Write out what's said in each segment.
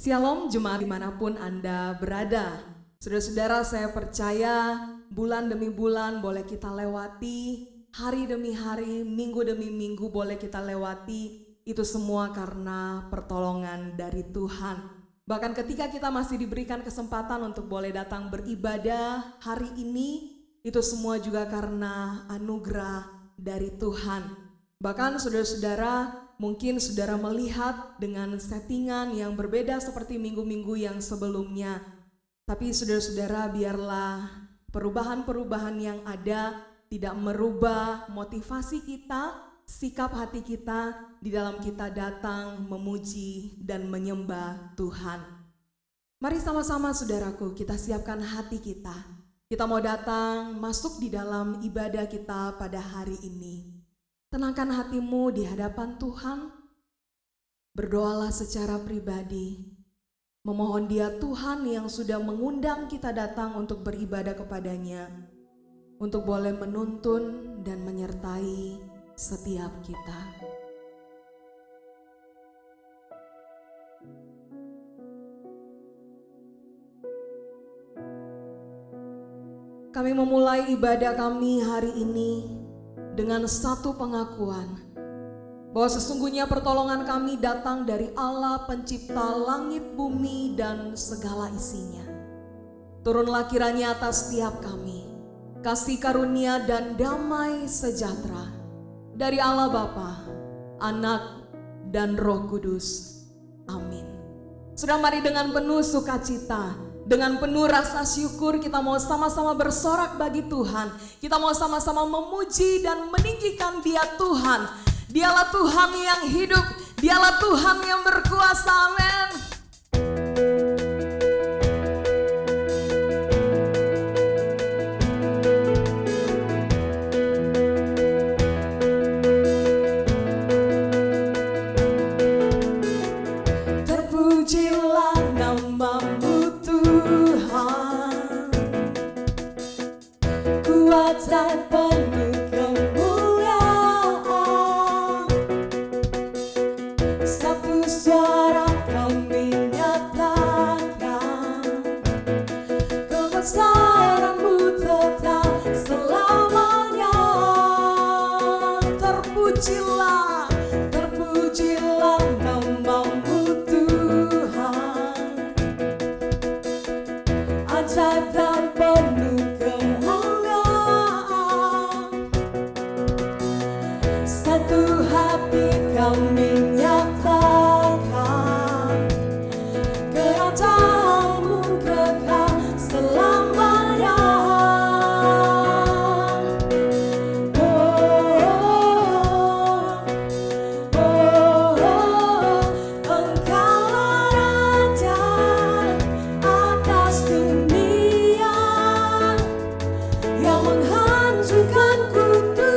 Shalom jemaat dimanapun Anda berada. Saudara-saudara, saya percaya bulan demi bulan boleh kita lewati, hari demi hari, minggu demi minggu boleh kita lewati. Itu semua karena pertolongan dari Tuhan. Bahkan ketika kita masih diberikan kesempatan untuk boleh datang beribadah hari ini, itu semua juga karena anugerah dari Tuhan. Bahkan saudara-saudara, mungkin saudara melihat dengan settingan yang berbeda seperti minggu-minggu yang sebelumnya. Tapi saudara-saudara, biarlah perubahan-perubahan yang ada tidak merubah motivasi kita, sikap hati kita di dalam kita datang memuji dan menyembah Tuhan. Mari sama-sama saudaraku, kita siapkan hati kita. Kita mau datang masuk di dalam ibadah kita pada hari ini. Tenangkan hatimu di hadapan Tuhan. Berdoalah secara pribadi. Memohon Dia Tuhan yang sudah mengundang kita datang untuk beribadah kepadanya, untuk boleh menuntun dan menyertai setiap kita. Kami memulai ibadah kami hari ini dengan satu pengakuan bahwa sesungguhnya pertolongan kami datang dari Allah pencipta langit, bumi, dan segala isinya. Turunlah kiranya atas setiap kami kasih karunia dan damai sejahtera dari Allah Bapa, Anak, dan Roh Kudus. Amin. Sudah, mari dengan penuh sukacita, dengan penuh rasa syukur kita mau sama-sama bersorak bagi Tuhan. Kita mau sama-sama memuji dan meninggikan Dia Tuhan. Dialah Tuhan yang hidup, Dialah Tuhan yang berkuasa. Amin. Terpujilah nama-Mu Tuhan, kuat dan penuh kemuliaan. Satu suara kami nyatakan, kebesaran-Mu tetap selamanya. Terpujilah, terpujilah nama-Mu Tuhan, ajaib dan penuh kemuliaan. Satu hati kami nyatakan, kerajaan-Mu kekal selamanya. Engkaulah Raja atas dunia, yang menghancurkan kutu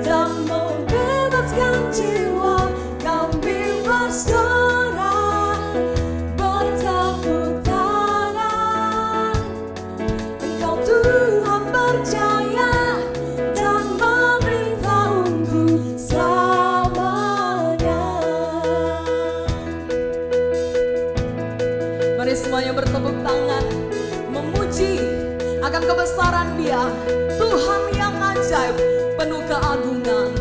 dan membebaskan jiwa. Kami bersorak, bertepuk tangan. Engkau Tuhan berjaya dan memerintah untuk selamanya. Mari semuanya bertepuk tangan, memuji akan kebesaran Dia, Tuhan yang ajaib, penuh keagungan.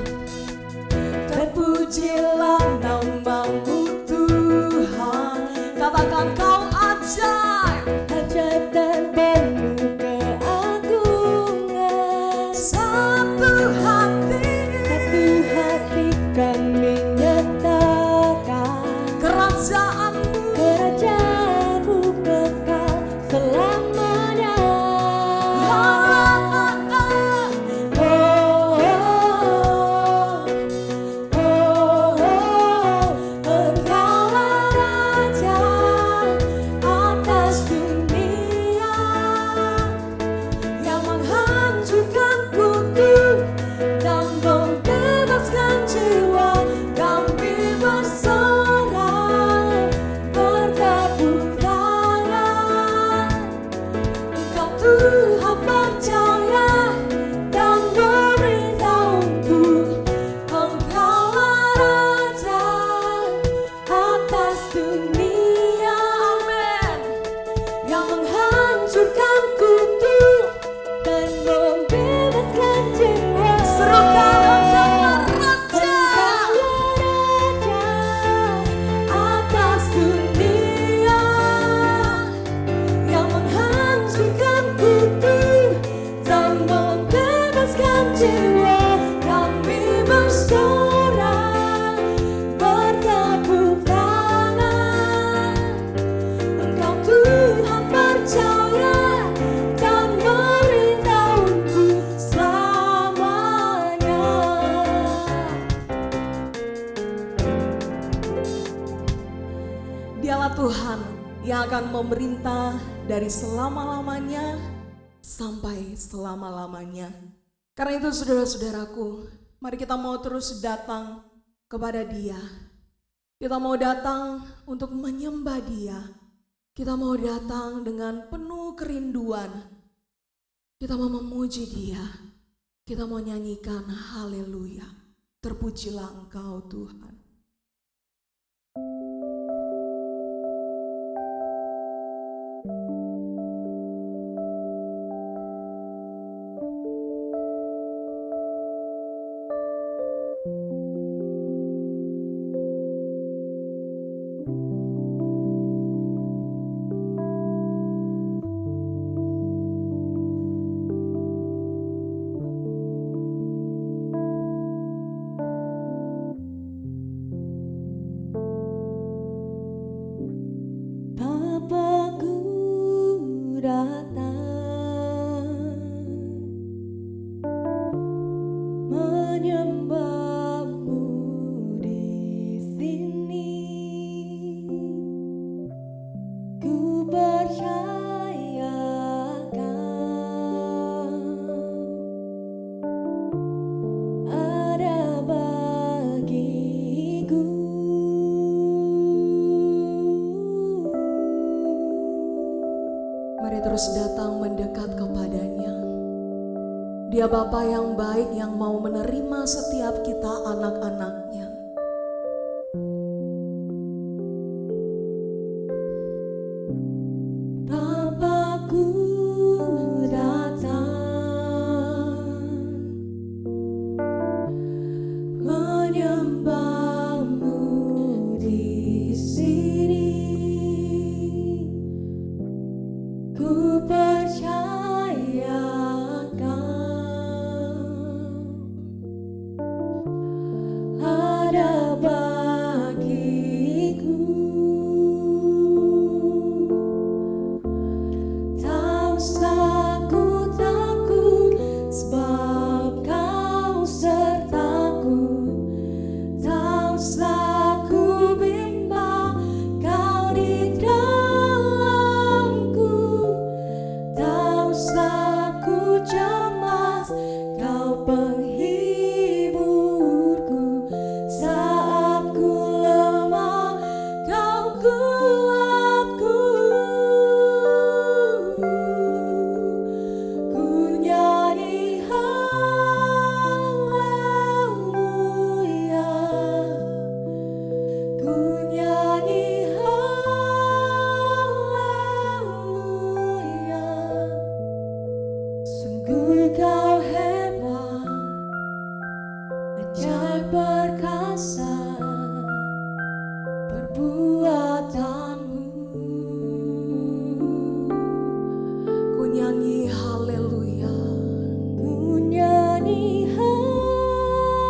Terpujilah nama-Mu Tuhan, katakan Kau ajaib, ajaib dan penuh keagungan. Satu hati kami nyatakan, kerajaan-Mu kekal selamanya. Dialah Tuhan yang akan memerintah dari selama-lamanya sampai selama-lamanya. Karena itu saudara-saudaraku, mari kita mau terus datang kepada Dia. Kita mau datang untuk menyembah Dia. Kita mau datang dengan penuh kerinduan. Kita mau memuji Dia. Kita mau nyanyikan haleluya. Terpujilah Engkau Tuhan. Mari terus datang mendekat kepadanya. Dia Bapa yang baik yang mau menerima setiap kita anak-anaknya. Bapakku datang menyembahmu di sini. Ku percaya ada bagiku. Tak usah ku takut sebab Kau sertaku. Tak usah ku bimbang Kau di dalamku. Tak usah ku cemas Kau penghiburku. Saat ku lemah Kau kuatku. Ku nyanyi haleluya. Ku nyanyi haleluya. Sungguh Kau hebat, ajaib perkasa perbuatanmu. Ku nyanyi haleluya. Ku nyanyi haleluya.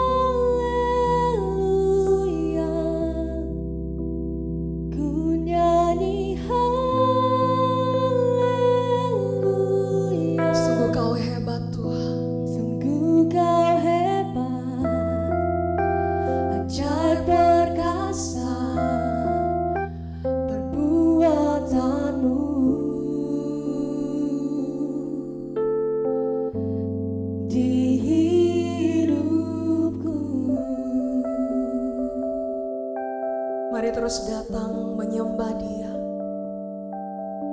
Ku nyanyi haleluya. Sungguh Kau hebat Tuhan. Sungguh Kau hebat, ajaib perkasa perbuatanmu. Di hidupku. Mari terus datang menyembah Dia.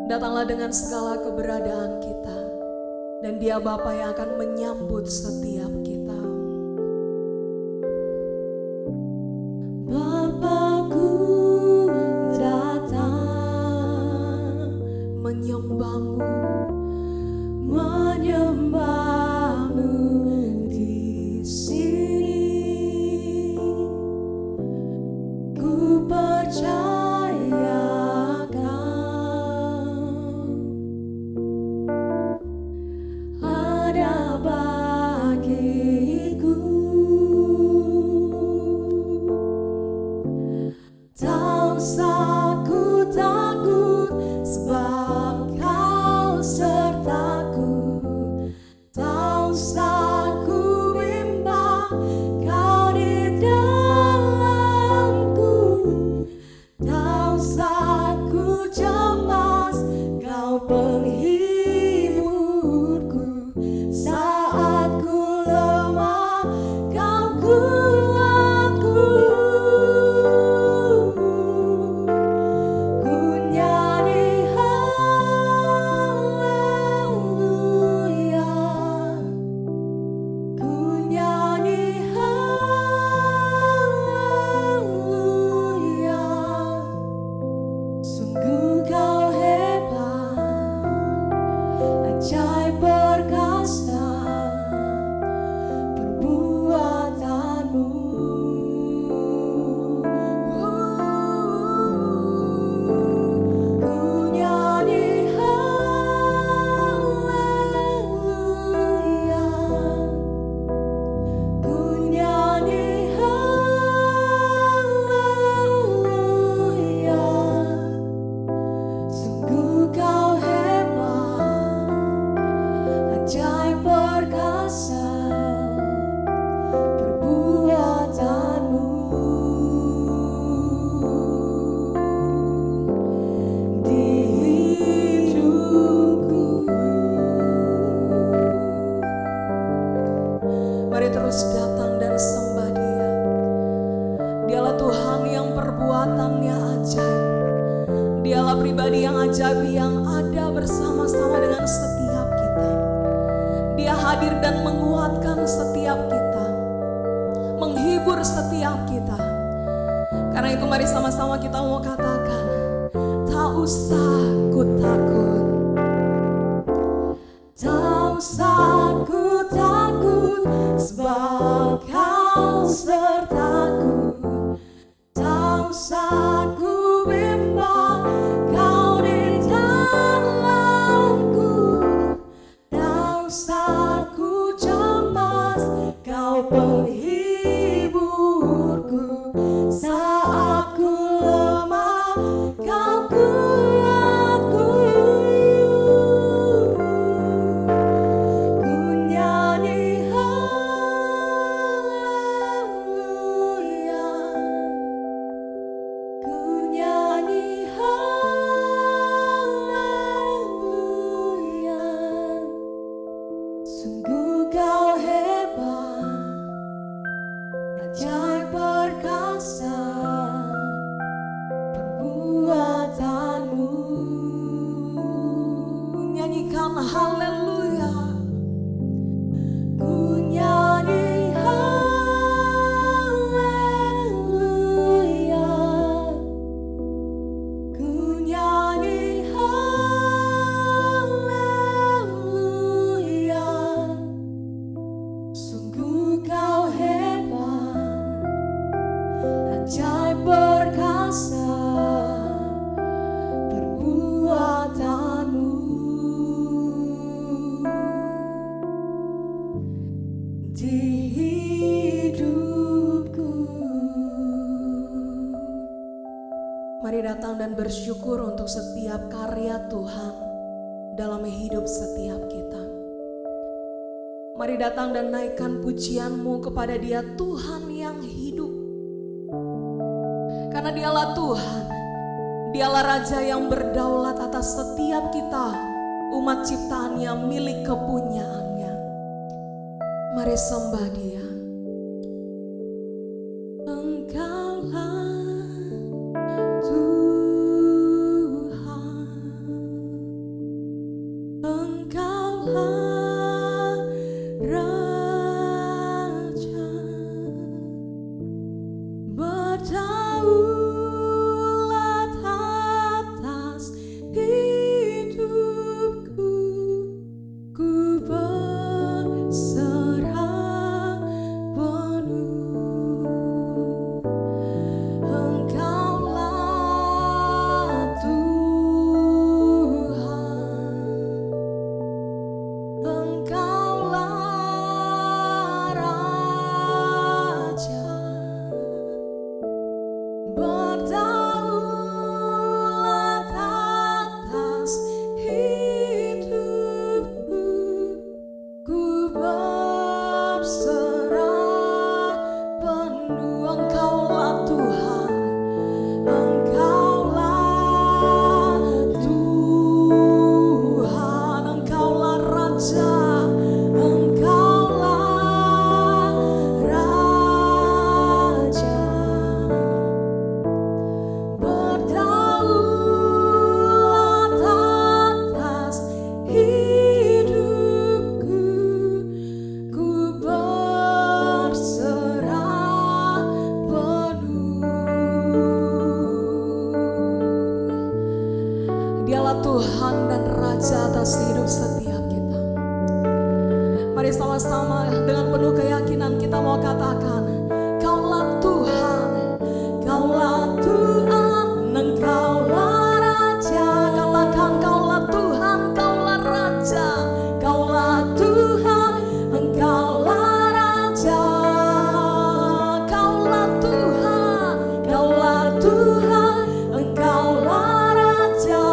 Datanglah dengan segala keberadaan kita. Dan Dia Bapa yang akan menyambut setiap kita. Bapakku datang menyembahmu, menyembahmu di sini. Ku percaya ada bagiku. Tak usah ku takut sebab Kau sertaku. Tak usah ku bimbang Kau di dalamku. Tak usah pribadi yang ajaib yang ada bersama-sama dengan setiap kita. Dia hadir dan menguatkan setiap kita, menghibur setiap kita. Karena itu mari sama-sama kita mau katakan, tak usah ku takut, tak usah ku takut, sebab Kau sertaku. Tak usah ku bimbang, Kau di dalamku. Tak usah ku cemas, Kau penghiburku. Saat ku lemah, Kau kuatku. Ku nyanyi haleluya, ku nyanyi haleluya. Sungguh Kau hebat, ajaib perkasa perbuatanmu. Nyanyikan haleluya, ku nyanyi haleluya, ku nyanyi haleluya. Sungguh Kau hebat, ajaib perkasa perbuatanmu. Di hidupku, mari datang dan bersyukur untuk setiap karya Tuhan dalam hidup setiap kita. Mari datang dan naikkan pujianmu kepada Dia, Tuhan yang hidup. Karena Dialah Tuhan, Dialah Raja yang berdaulat atas setiap kita, umat ciptaan yang milik kepunyaannya. Mari sembah Dia. Engkaulah Tuhan, Engkaulah Raja, berdaulat atas hidupku. Ku berserah penuh. Engkaulah Tuhan, Engkaulah Raja, berdaulat atas hidupku. Ku berserah penuh. Engkaulah Tuhan, Engkaulah Tuhan, Engkaulah Raja, Engkaulah Raja, berdaulat atas hidupku. Ku berserah penuh. Dialah Tuhan dan Raja atas hidup setiap kita. Mari sama-sama dengan penuh keyakinan kita mau katakan, Kaulah Tuhan, Kaulah Tuhan, Engkaulah Raja. Katakan, Kaulah Tuhan, Kaulah Raja, Kaulah Tuhan, Engkaulah Raja. Kaulah Tuhan, Kaulah Tuhan, Engkaulah Raja.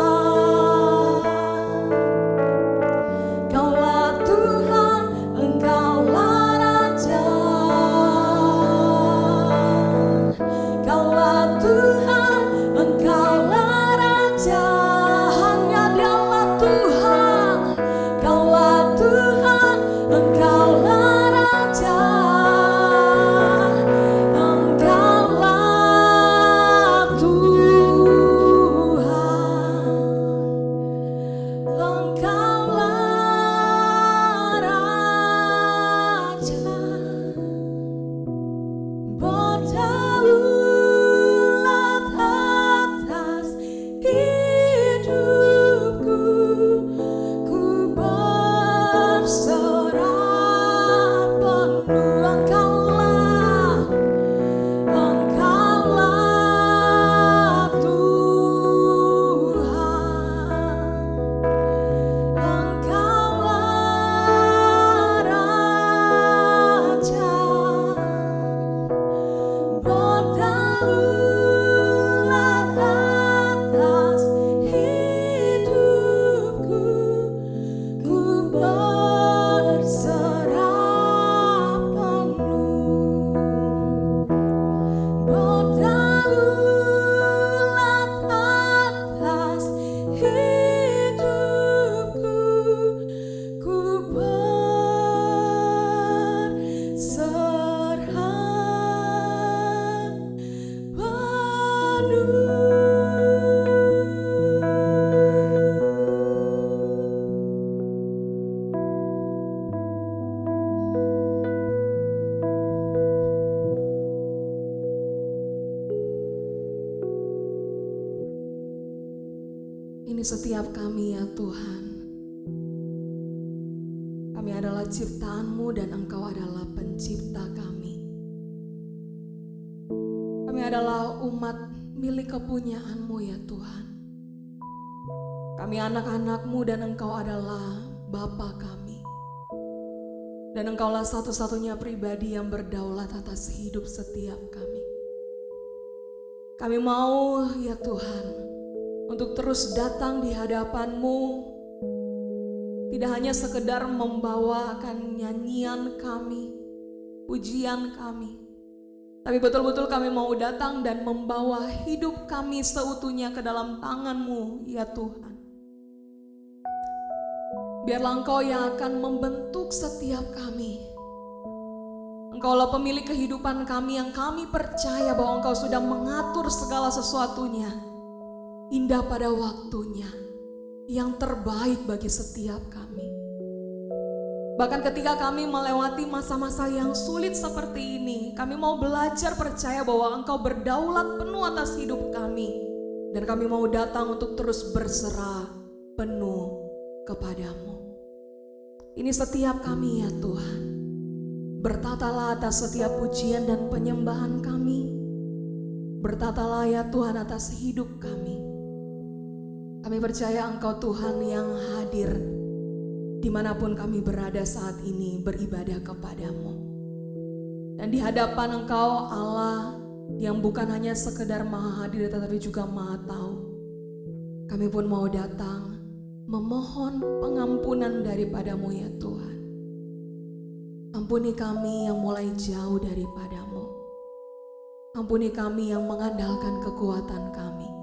Ini setiap kami ya Tuhan. Kami adalah ciptaan-Mu dan Engkau adalah pencipta kami. Kami adalah umat milik kepunyaan-Mu ya Tuhan. Kami anak-anak-Mu dan Engkau adalah Bapa kami. Dan Engkaulah satu-satunya pribadi yang berdaulat atas hidup setiap kami. Kami mau ya Tuhan untuk terus datang di hadapan-Mu, tidak hanya sekedar membawakan nyanyian kami, pujian kami, tapi betul-betul kami mau datang dan membawa hidup kami seutuhnya ke dalam tangan-Mu ya Tuhan. Biarlah Engkau yang akan membentuk setiap kami. Engkaulah pemilik kehidupan kami yang kami percaya bahwa Engkau sudah mengatur segala sesuatunya indah pada waktunya, yang terbaik bagi setiap kami. Bahkan ketika kami melewati masa-masa yang sulit seperti ini, kami mau belajar percaya bahwa Engkau berdaulat penuh atas hidup kami. Dan kami mau datang untuk terus berserah penuh kepadamu. Ini setiap kami ya Tuhan. Bertatalah atas setiap pujian dan penyembahan kami. Bertatalah ya Tuhan atas hidup kami. Kami percaya Engkau Tuhan yang hadir dimanapun kami berada saat ini beribadah kepadamu. Dan di hadapan Engkau Allah yang bukan hanya sekedar maha hadir tetapi juga maha tahu. Kami pun mau datang memohon pengampunan daripadamu ya Tuhan. Ampuni kami yang mulai jauh daripadamu. Ampuni kami yang mengandalkan kekuatan kami.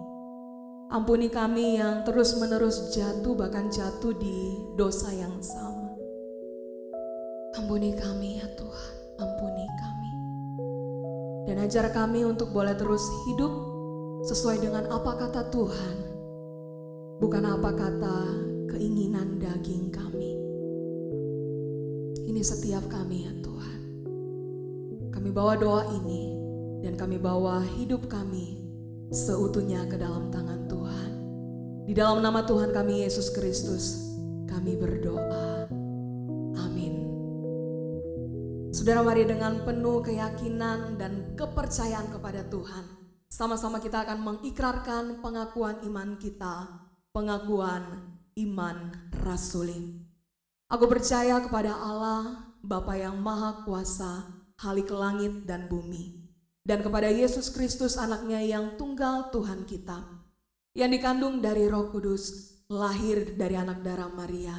Ampuni kami yang terus-menerus jatuh, bahkan jatuh di dosa yang sama. Ampuni kami ya Tuhan, ampuni kami. Dan ajar kami untuk boleh terus hidup sesuai dengan apa kata Tuhan, bukan apa kata keinginan daging kami. Ini setiap kami ya Tuhan. Kami bawa doa ini dan kami bawa hidup kami seutuhnya ke dalam tangan Tuhan. Di dalam nama Tuhan kami Yesus Kristus kami berdoa. Amin. Saudara, mari dengan penuh keyakinan dan kepercayaan kepada Tuhan, sama-sama kita akan mengikrarkan pengakuan iman kita, pengakuan iman rasuli. Aku percaya kepada Allah, Bapa yang Maha Kuasa, Halik langit dan bumi, dan kepada Yesus Kristus anaknya yang tunggal Tuhan kita, yang dikandung dari Roh Kudus, lahir dari anak darah Maria,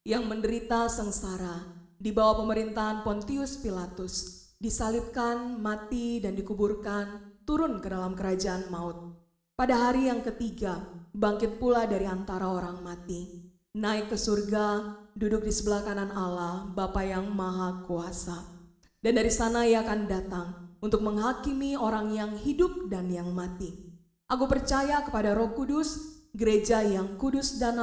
yang menderita sengsara di bawah pemerintahan Pontius Pilatus, disalibkan, mati dan dikuburkan, turun ke dalam kerajaan maut. Pada hari yang ketiga, bangkit pula dari antara orang mati, naik ke surga, duduk di sebelah kanan Allah, Bapa yang Maha Kuasa. Dan dari sana Ia akan datang untuk menghakimi orang yang hidup dan yang mati. Aku percaya kepada Roh Kudus, gereja yang kudus dan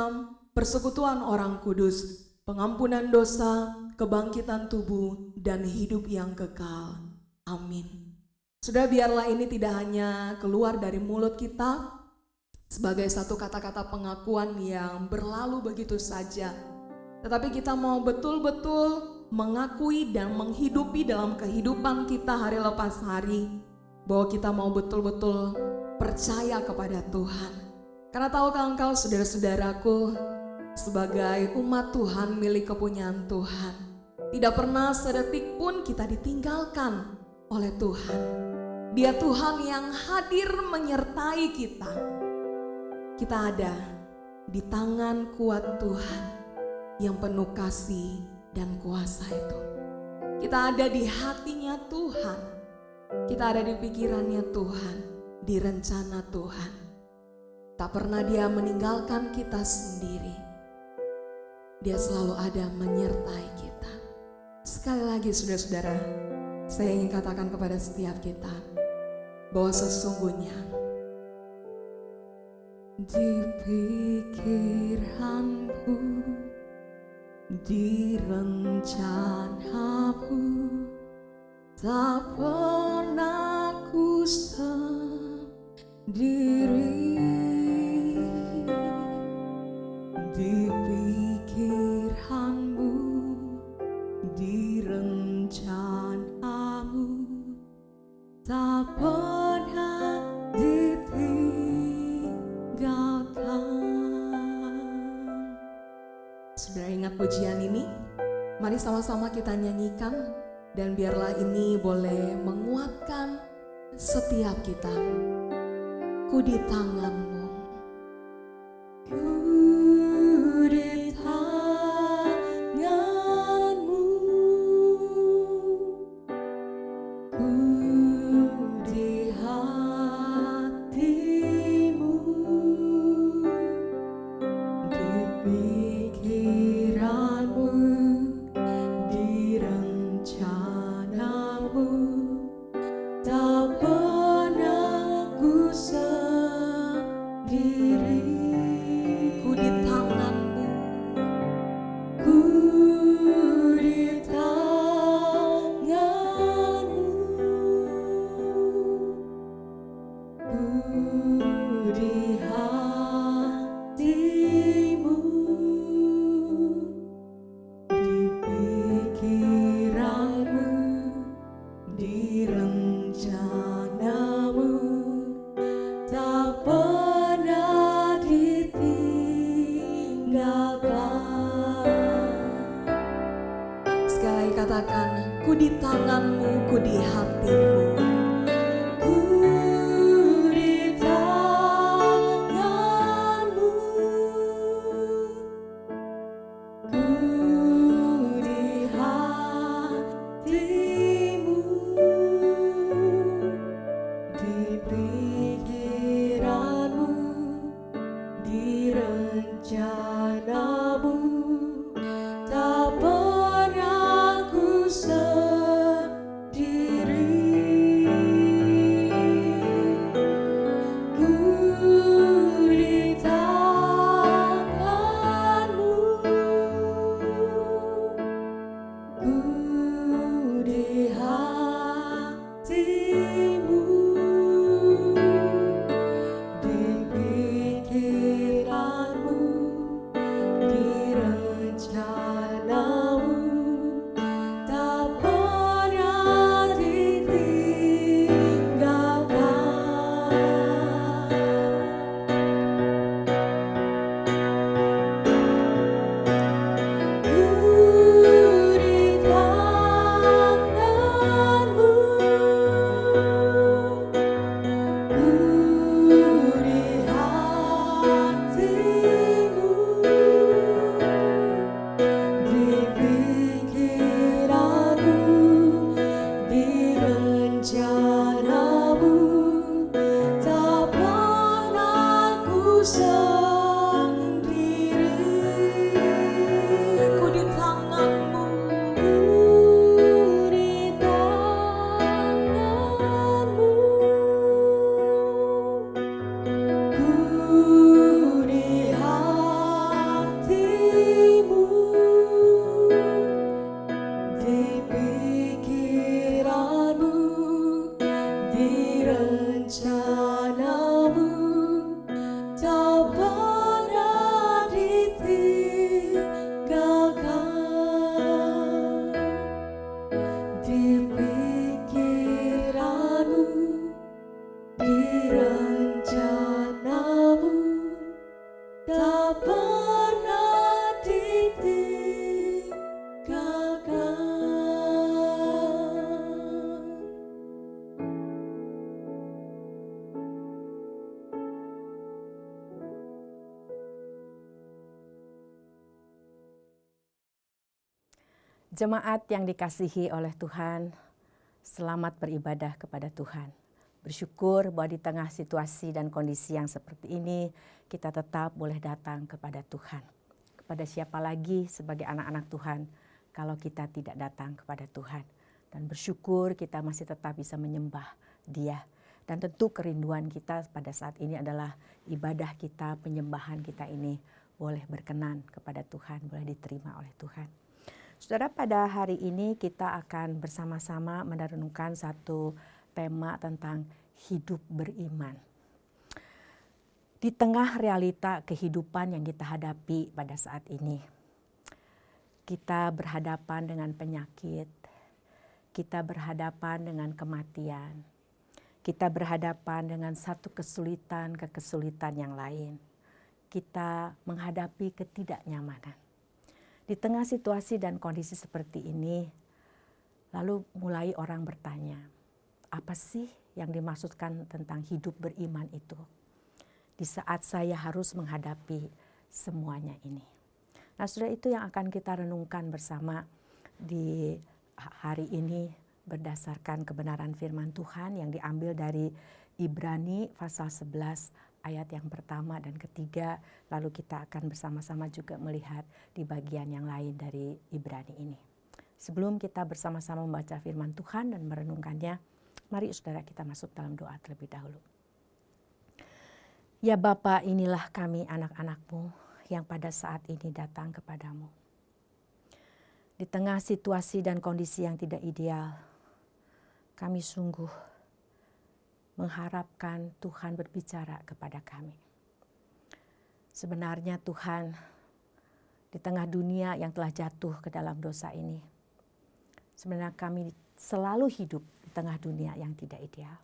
persekutuan orang kudus, pengampunan dosa, kebangkitan tubuh, dan hidup yang kekal. Amin. Sudah, biarlah ini tidak hanya keluar dari mulut kita sebagai satu kata-kata pengakuan yang berlalu begitu saja, tetapi kita mau betul-betul mengakui dan menghidupi dalam kehidupan kita hari lepas hari, bahwa kita mau betul-betul percaya kepada Tuhan. Karena tahukah engkau saudara-saudaraku, sebagai umat Tuhan milik kepunyaan Tuhan, tidak pernah sedetik pun kita ditinggalkan oleh Tuhan. Dia Tuhan yang hadir menyertai kita. Kita ada di tangan kuat Tuhan yang penuh kasih dan kuasa itu. Kita ada di hatinya Tuhan. Kita ada di pikirannya Tuhan, di rencana Tuhan. Tak pernah Dia meninggalkan kita sendiri. Dia selalu ada menyertai kita. Sekali lagi saudara-saudara, saya ingin katakan kepada setiap kita bahwa sesungguhnya di pikiranmu, di rencanamu, tak pernah ku sendiri. ingat pujian ini? Mari sama-sama kita nyanyikan dan biarlah ini boleh menguatkan setiap kita. Ku di tanganmu. Ku di tanganmu. Ku di hatimu. Di pikiranmu. Di rencanamu. Tak pernah ku sendiri. Ku di tanganmu. Ku di tanganmu. Ku di hatimu. Di pikiranmu. Di rencanamu. Tak pernah ditinggalkan. Sekali lagi katakan, ku di tanganmu, ku di hatimu. Ku di tanganmu. Ku di hatimu. Di pikiranmu. Di rencanamu. Tak pernah ku sendiri. Ku di tanganmu. Ku di hatimu. Di pikiranmu. Di rencanamu. Tak pernah ditinggalkan. Ku di tanganmu. Ku di hatimu. Di pikiranmu. Di rencanamu. Tak pernah ku sendiri. Ku di tanganmu. Ku di tanganmu. Ku di hatimu. Di pikiranmu. Di rencanamu. Tak pernah ditinggalkan. Di pikiranmu. Di rencanamu. Tak pernah ditinggalkan. Jemaat yang dikasihi oleh Tuhan, selamat beribadah kepada Tuhan. Bersyukur bahwa di tengah situasi dan kondisi yang seperti ini, kita tetap boleh datang kepada Tuhan. Kepada siapa lagi sebagai anak-anak Tuhan kalau kita tidak datang kepada Tuhan. Dan bersyukur kita masih tetap bisa menyembah Dia. Dan tentu kerinduan kita pada saat ini adalah ibadah kita, penyembahan kita ini boleh berkenan kepada Tuhan, boleh diterima oleh Tuhan. Saudara, pada hari ini kita akan bersama-sama merenungkan satu tema tentang hidup beriman. Di tengah realita kehidupan yang kita hadapi pada saat ini, kita berhadapan dengan penyakit, kita berhadapan dengan kematian, kita berhadapan dengan satu kesulitan yang lain. Kita menghadapi ketidaknyamanan. Di tengah situasi dan kondisi seperti ini, lalu mulai orang bertanya, apa sih yang dimaksudkan tentang hidup beriman itu? Di saat saya harus menghadapi semuanya ini. Nah, saudara, itu yang akan kita renungkan bersama di hari ini berdasarkan kebenaran firman Tuhan yang diambil dari Ibrani pasal 11 ayat yang pertama dan ketiga. Lalu kita akan bersama-sama juga melihat di bagian yang lain dari Ibrani ini. Sebelum kita bersama-sama membaca firman Tuhan dan merenungkannya, mari saudara kita masuk dalam doa terlebih dahulu. Ya Bapa, inilah kami anak-anak-Mu yang pada saat ini datang kepadamu. Di tengah situasi dan kondisi yang tidak ideal, kami sungguh mengharapkan Tuhan berbicara kepada kami. Sebenarnya Tuhan, di tengah dunia yang telah jatuh ke dalam dosa ini, sebenarnya kami selalu hidup di tengah dunia yang tidak ideal.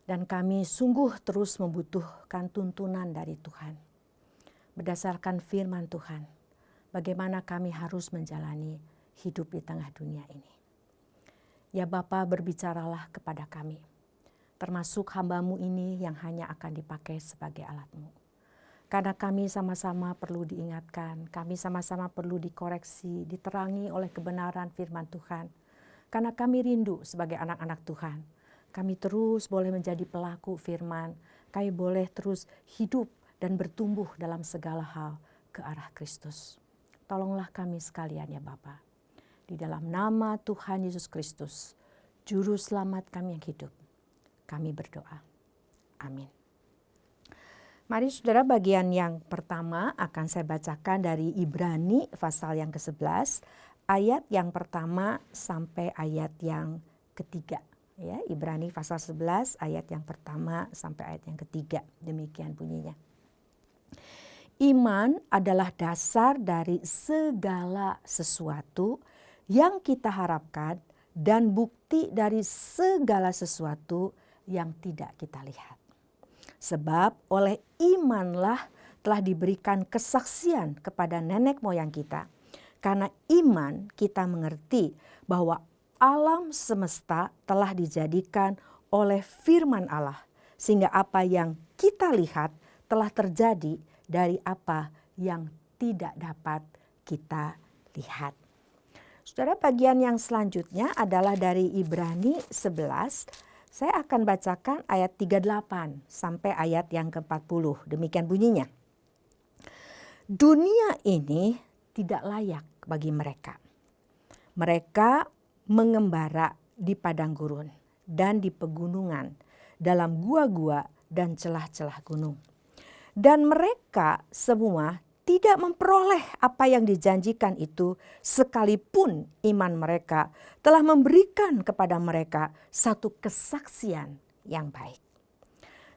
Dan kami sungguh terus membutuhkan tuntunan dari Tuhan. Berdasarkan firman Tuhan, bagaimana kami harus menjalani hidup di tengah dunia ini. Ya Bapa, berbicaralah kepada kami, termasuk hamba-Mu ini yang hanya akan dipakai sebagai alat-Mu. Karena kami sama-sama perlu diingatkan, kami sama-sama perlu dikoreksi, diterangi oleh kebenaran firman Tuhan. Karena kami rindu sebagai anak-anak Tuhan, kami terus boleh menjadi pelaku firman, kami boleh terus hidup dan bertumbuh dalam segala hal ke arah Kristus. Tolonglah kami sekalian ya Bapa. Di dalam nama Tuhan Yesus Kristus, Juru Selamat kami yang hidup, kami berdoa. Amin. Mari saudara, bagian yang pertama akan saya bacakan dari Ibrani pasal yang ke-11, ayat yang pertama sampai ayat yang ketiga. Ya, Ibrani pasal 11 ayat yang pertama sampai ayat yang ketiga. Demikian bunyinya. Iman adalah dasar dari segala sesuatu yang kita harapkan dan bukti dari segala sesuatu yang tidak kita lihat. Sebab oleh imanlah telah diberikan kesaksian kepada nenek moyang kita. Karena iman kita mengerti bahwa alam semesta telah dijadikan oleh firman Allah. Sehingga apa yang kita lihat telah terjadi dari apa yang tidak dapat kita lihat. Saudara, bagian yang selanjutnya adalah dari Ibrani 11. Saya akan bacakan ayat 38 sampai ayat yang ke-40. Demikian bunyinya. Dunia ini tidak layak bagi mereka. Mereka mengembara di padang gurun dan di pegunungan, dalam gua-gua dan celah-celah gunung. Dan mereka semua tidak memperoleh apa yang dijanjikan itu, sekalipun iman mereka telah memberikan kepada mereka satu kesaksian yang baik.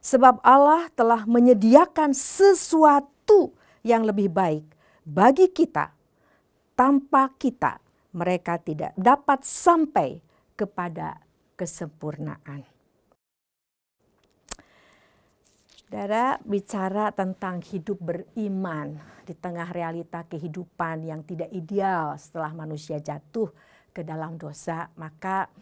Sebab Allah telah menyediakan sesuatu yang lebih baik bagi kita. Tanpa kita, mereka tidak dapat sampai kepada kesempurnaan. Saudara, bicara tentang hidup beriman di tengah realita kehidupan yang tidak ideal setelah manusia jatuh ke dalam dosa, maka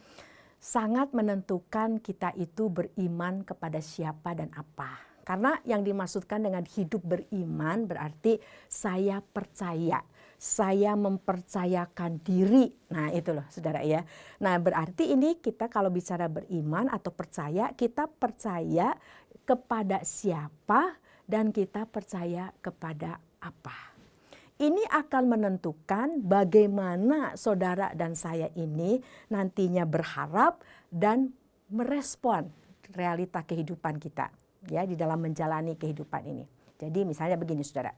sangat menentukan kita itu beriman kepada siapa dan apa. Karena yang dimaksudkan dengan hidup beriman berarti saya percaya, saya mempercayakan diri. Nah itu loh saudara ya. Nah berarti ini kita kalau bicara beriman atau percaya, kita percaya kepada siapa dan kita percaya kepada apa. Ini akan menentukan bagaimana saudara dan saya ini nantinya berharap dan merespon realita kehidupan kita ya di dalam menjalani kehidupan ini. Jadi misalnya begini saudara.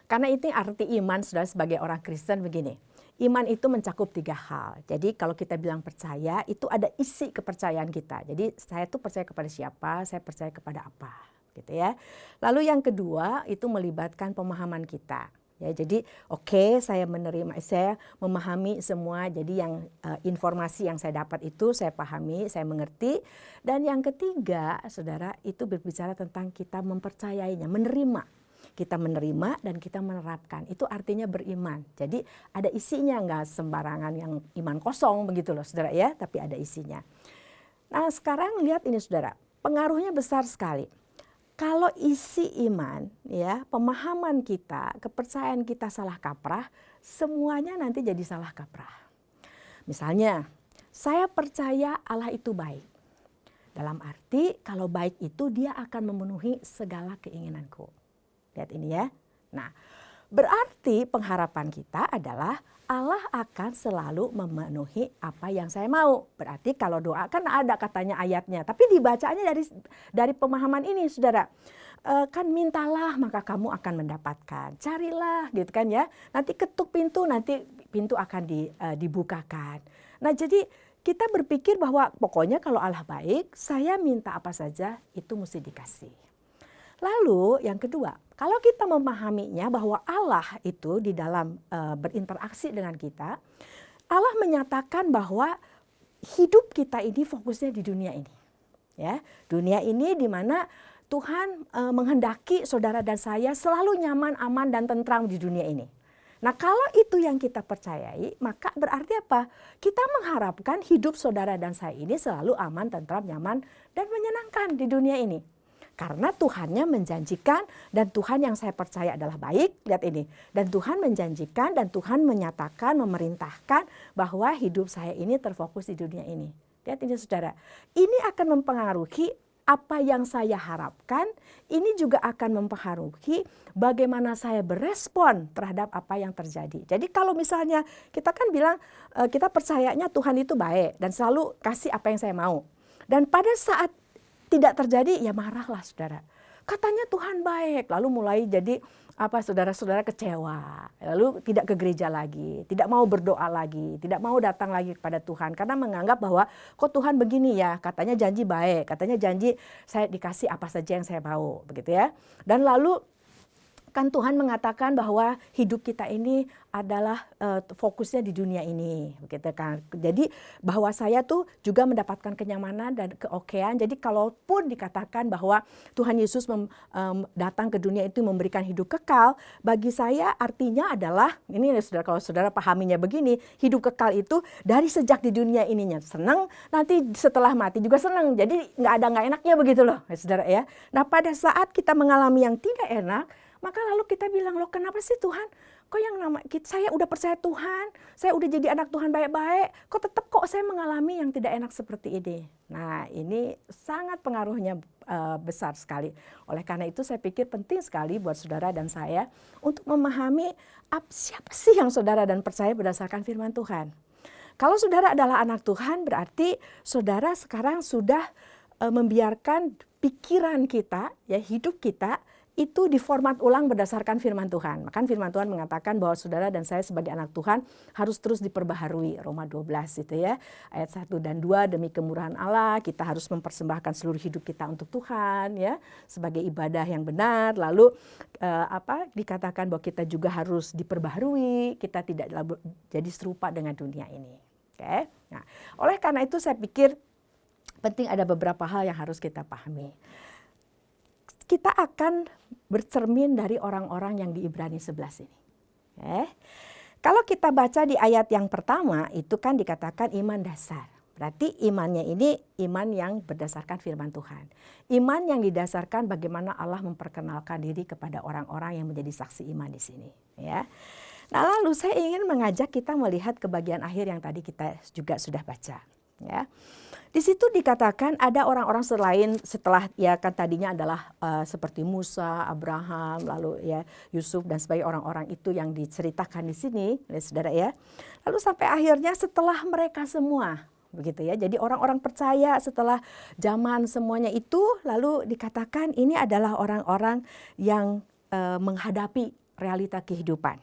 Karena itu arti iman saudara sebagai orang Kristen begini. Iman itu mencakup 3 hal. Jadi kalau kita bilang percaya itu ada isi kepercayaan kita. Jadi saya tuh percaya kepada siapa, saya percaya kepada apa, gitu ya. Lalu yang kedua itu melibatkan pemahaman kita. Ya, jadi oke, saya menerima, saya memahami semua. Jadi yang informasi yang saya dapat itu saya pahami, saya mengerti. Dan yang ketiga, saudara, itu berbicara tentang kita mempercayainya, menerima. Kita menerima dan kita menerapkan. Itu artinya beriman. Jadi ada isinya, nggak sembarangan yang iman kosong begitu loh saudara ya, tapi ada isinya. Nah sekarang lihat ini saudara, pengaruhnya besar sekali. Kalau isi iman ya, pemahaman kita, kepercayaan kita salah kaprah, semuanya nanti jadi salah kaprah. Misalnya, saya percaya Allah itu baik. Dalam arti kalau baik itu dia akan memenuhi segala keinginanku. Lihat ini ya. Nah, berarti pengharapan kita adalah Allah akan selalu memenuhi apa yang saya mau. Berarti kalau doa kan ada katanya ayatnya. Tapi dibacanya dari pemahaman ini saudara. Kan mintalah maka kamu akan mendapatkan. Carilah gitu kan ya. Nanti ketuk pintu, nanti pintu akan dibukakan. Nah jadi kita berpikir bahwa pokoknya kalau Allah baik, saya minta apa saja itu mesti dikasih. Lalu yang kedua, kalau kita memahaminya bahwa Allah itu di dalam berinteraksi dengan kita, Allah menyatakan bahwa hidup kita ini fokusnya di dunia ini. Ya, dunia ini di mana Tuhan menghendaki saudara dan saya selalu nyaman, aman dan tentram di dunia ini. Nah kalau itu yang kita percayai, maka berarti apa? Kita mengharapkan hidup saudara dan saya ini selalu aman, tentram, nyaman dan menyenangkan di dunia ini. Karena Tuhannya menjanjikan dan Tuhan yang saya percaya adalah baik, lihat ini. Dan Tuhan menjanjikan dan Tuhan menyatakan, memerintahkan bahwa hidup saya ini terfokus di dunia ini. Lihat ini saudara, ini akan mempengaruhi apa yang saya harapkan, ini juga akan mempengaruhi bagaimana saya berespon terhadap apa yang terjadi. Jadi kalau misalnya kita kan bilang kita percayanya Tuhan itu baik dan selalu kasih apa yang saya mau. Dan pada saat tidak terjadi ya marahlah saudara. Katanya Tuhan baik, lalu mulai jadi saudara-saudara kecewa, lalu tidak ke gereja lagi, tidak mau berdoa lagi, tidak mau datang lagi kepada Tuhan karena menganggap bahwa kok Tuhan begini ya, katanya janji baik, katanya janji saya dikasih apa saja yang saya mau, begitu ya. Dan lalu kan Tuhan mengatakan bahwa hidup kita ini adalah fokusnya di dunia ini, begitu kan. Jadi bahwa saya tuh juga mendapatkan kenyamanan dan keokean. Jadi kalaupun dikatakan bahwa Tuhan Yesus datang ke dunia itu memberikan hidup kekal, bagi saya artinya adalah ini saudara, kalau saudara pahaminya begini, hidup kekal itu dari sejak di dunia ininya senang, nanti setelah mati juga senang. Jadi nggak enaknya begitu loh, saudara ya. Nah pada saat kita mengalami yang tidak enak, maka lalu kita bilang, loh kenapa sih Tuhan? Kok yang saya udah percaya Tuhan, saya udah jadi anak Tuhan baik-baik, kok tetap saya mengalami yang tidak enak seperti ini. Nah ini sangat pengaruhnya besar sekali. Oleh karena itu saya pikir penting sekali buat saudara dan saya untuk memahami siapa sih yang saudara dan percaya berdasarkan firman Tuhan. Kalau saudara adalah anak Tuhan berarti saudara sekarang sudah membiarkan pikiran kita, ya hidup kita, itu diformat ulang berdasarkan firman Tuhan. Maka firman Tuhan mengatakan bahwa saudara dan saya sebagai anak Tuhan harus terus diperbaharui. Roma 12 itu ya. Ayat 1 dan 2 demi kemurahan Allah kita harus mempersembahkan seluruh hidup kita untuk Tuhan ya sebagai ibadah yang benar. Lalu dikatakan bahwa kita juga harus diperbaharui, kita tidak jadi serupa dengan dunia ini. Oke. Nah, oleh karena itu saya pikir penting ada beberapa hal yang harus kita pahami. Kita akan bercermin dari orang-orang yang di Ibrani 11 ini. Kalau kita baca di ayat yang pertama itu kan dikatakan iman dasar. Berarti imannya ini iman yang berdasarkan firman Tuhan. Iman yang didasarkan bagaimana Allah memperkenalkan diri kepada orang-orang yang menjadi saksi iman di sini. Ya. Nah lalu saya ingin mengajak kita melihat ke bagian akhir yang tadi kita juga sudah baca. Ya. Di situ dikatakan ada orang-orang selain setelah ya kan tadinya adalah seperti Musa, Abraham, lalu ya Yusuf dan sebagainya orang-orang itu yang diceritakan di sini, saudara ya. Lalu sampai akhirnya setelah mereka semua, begitu ya. Jadi orang-orang percaya setelah zaman semuanya itu, lalu dikatakan ini adalah orang-orang yang menghadapi realita kehidupan.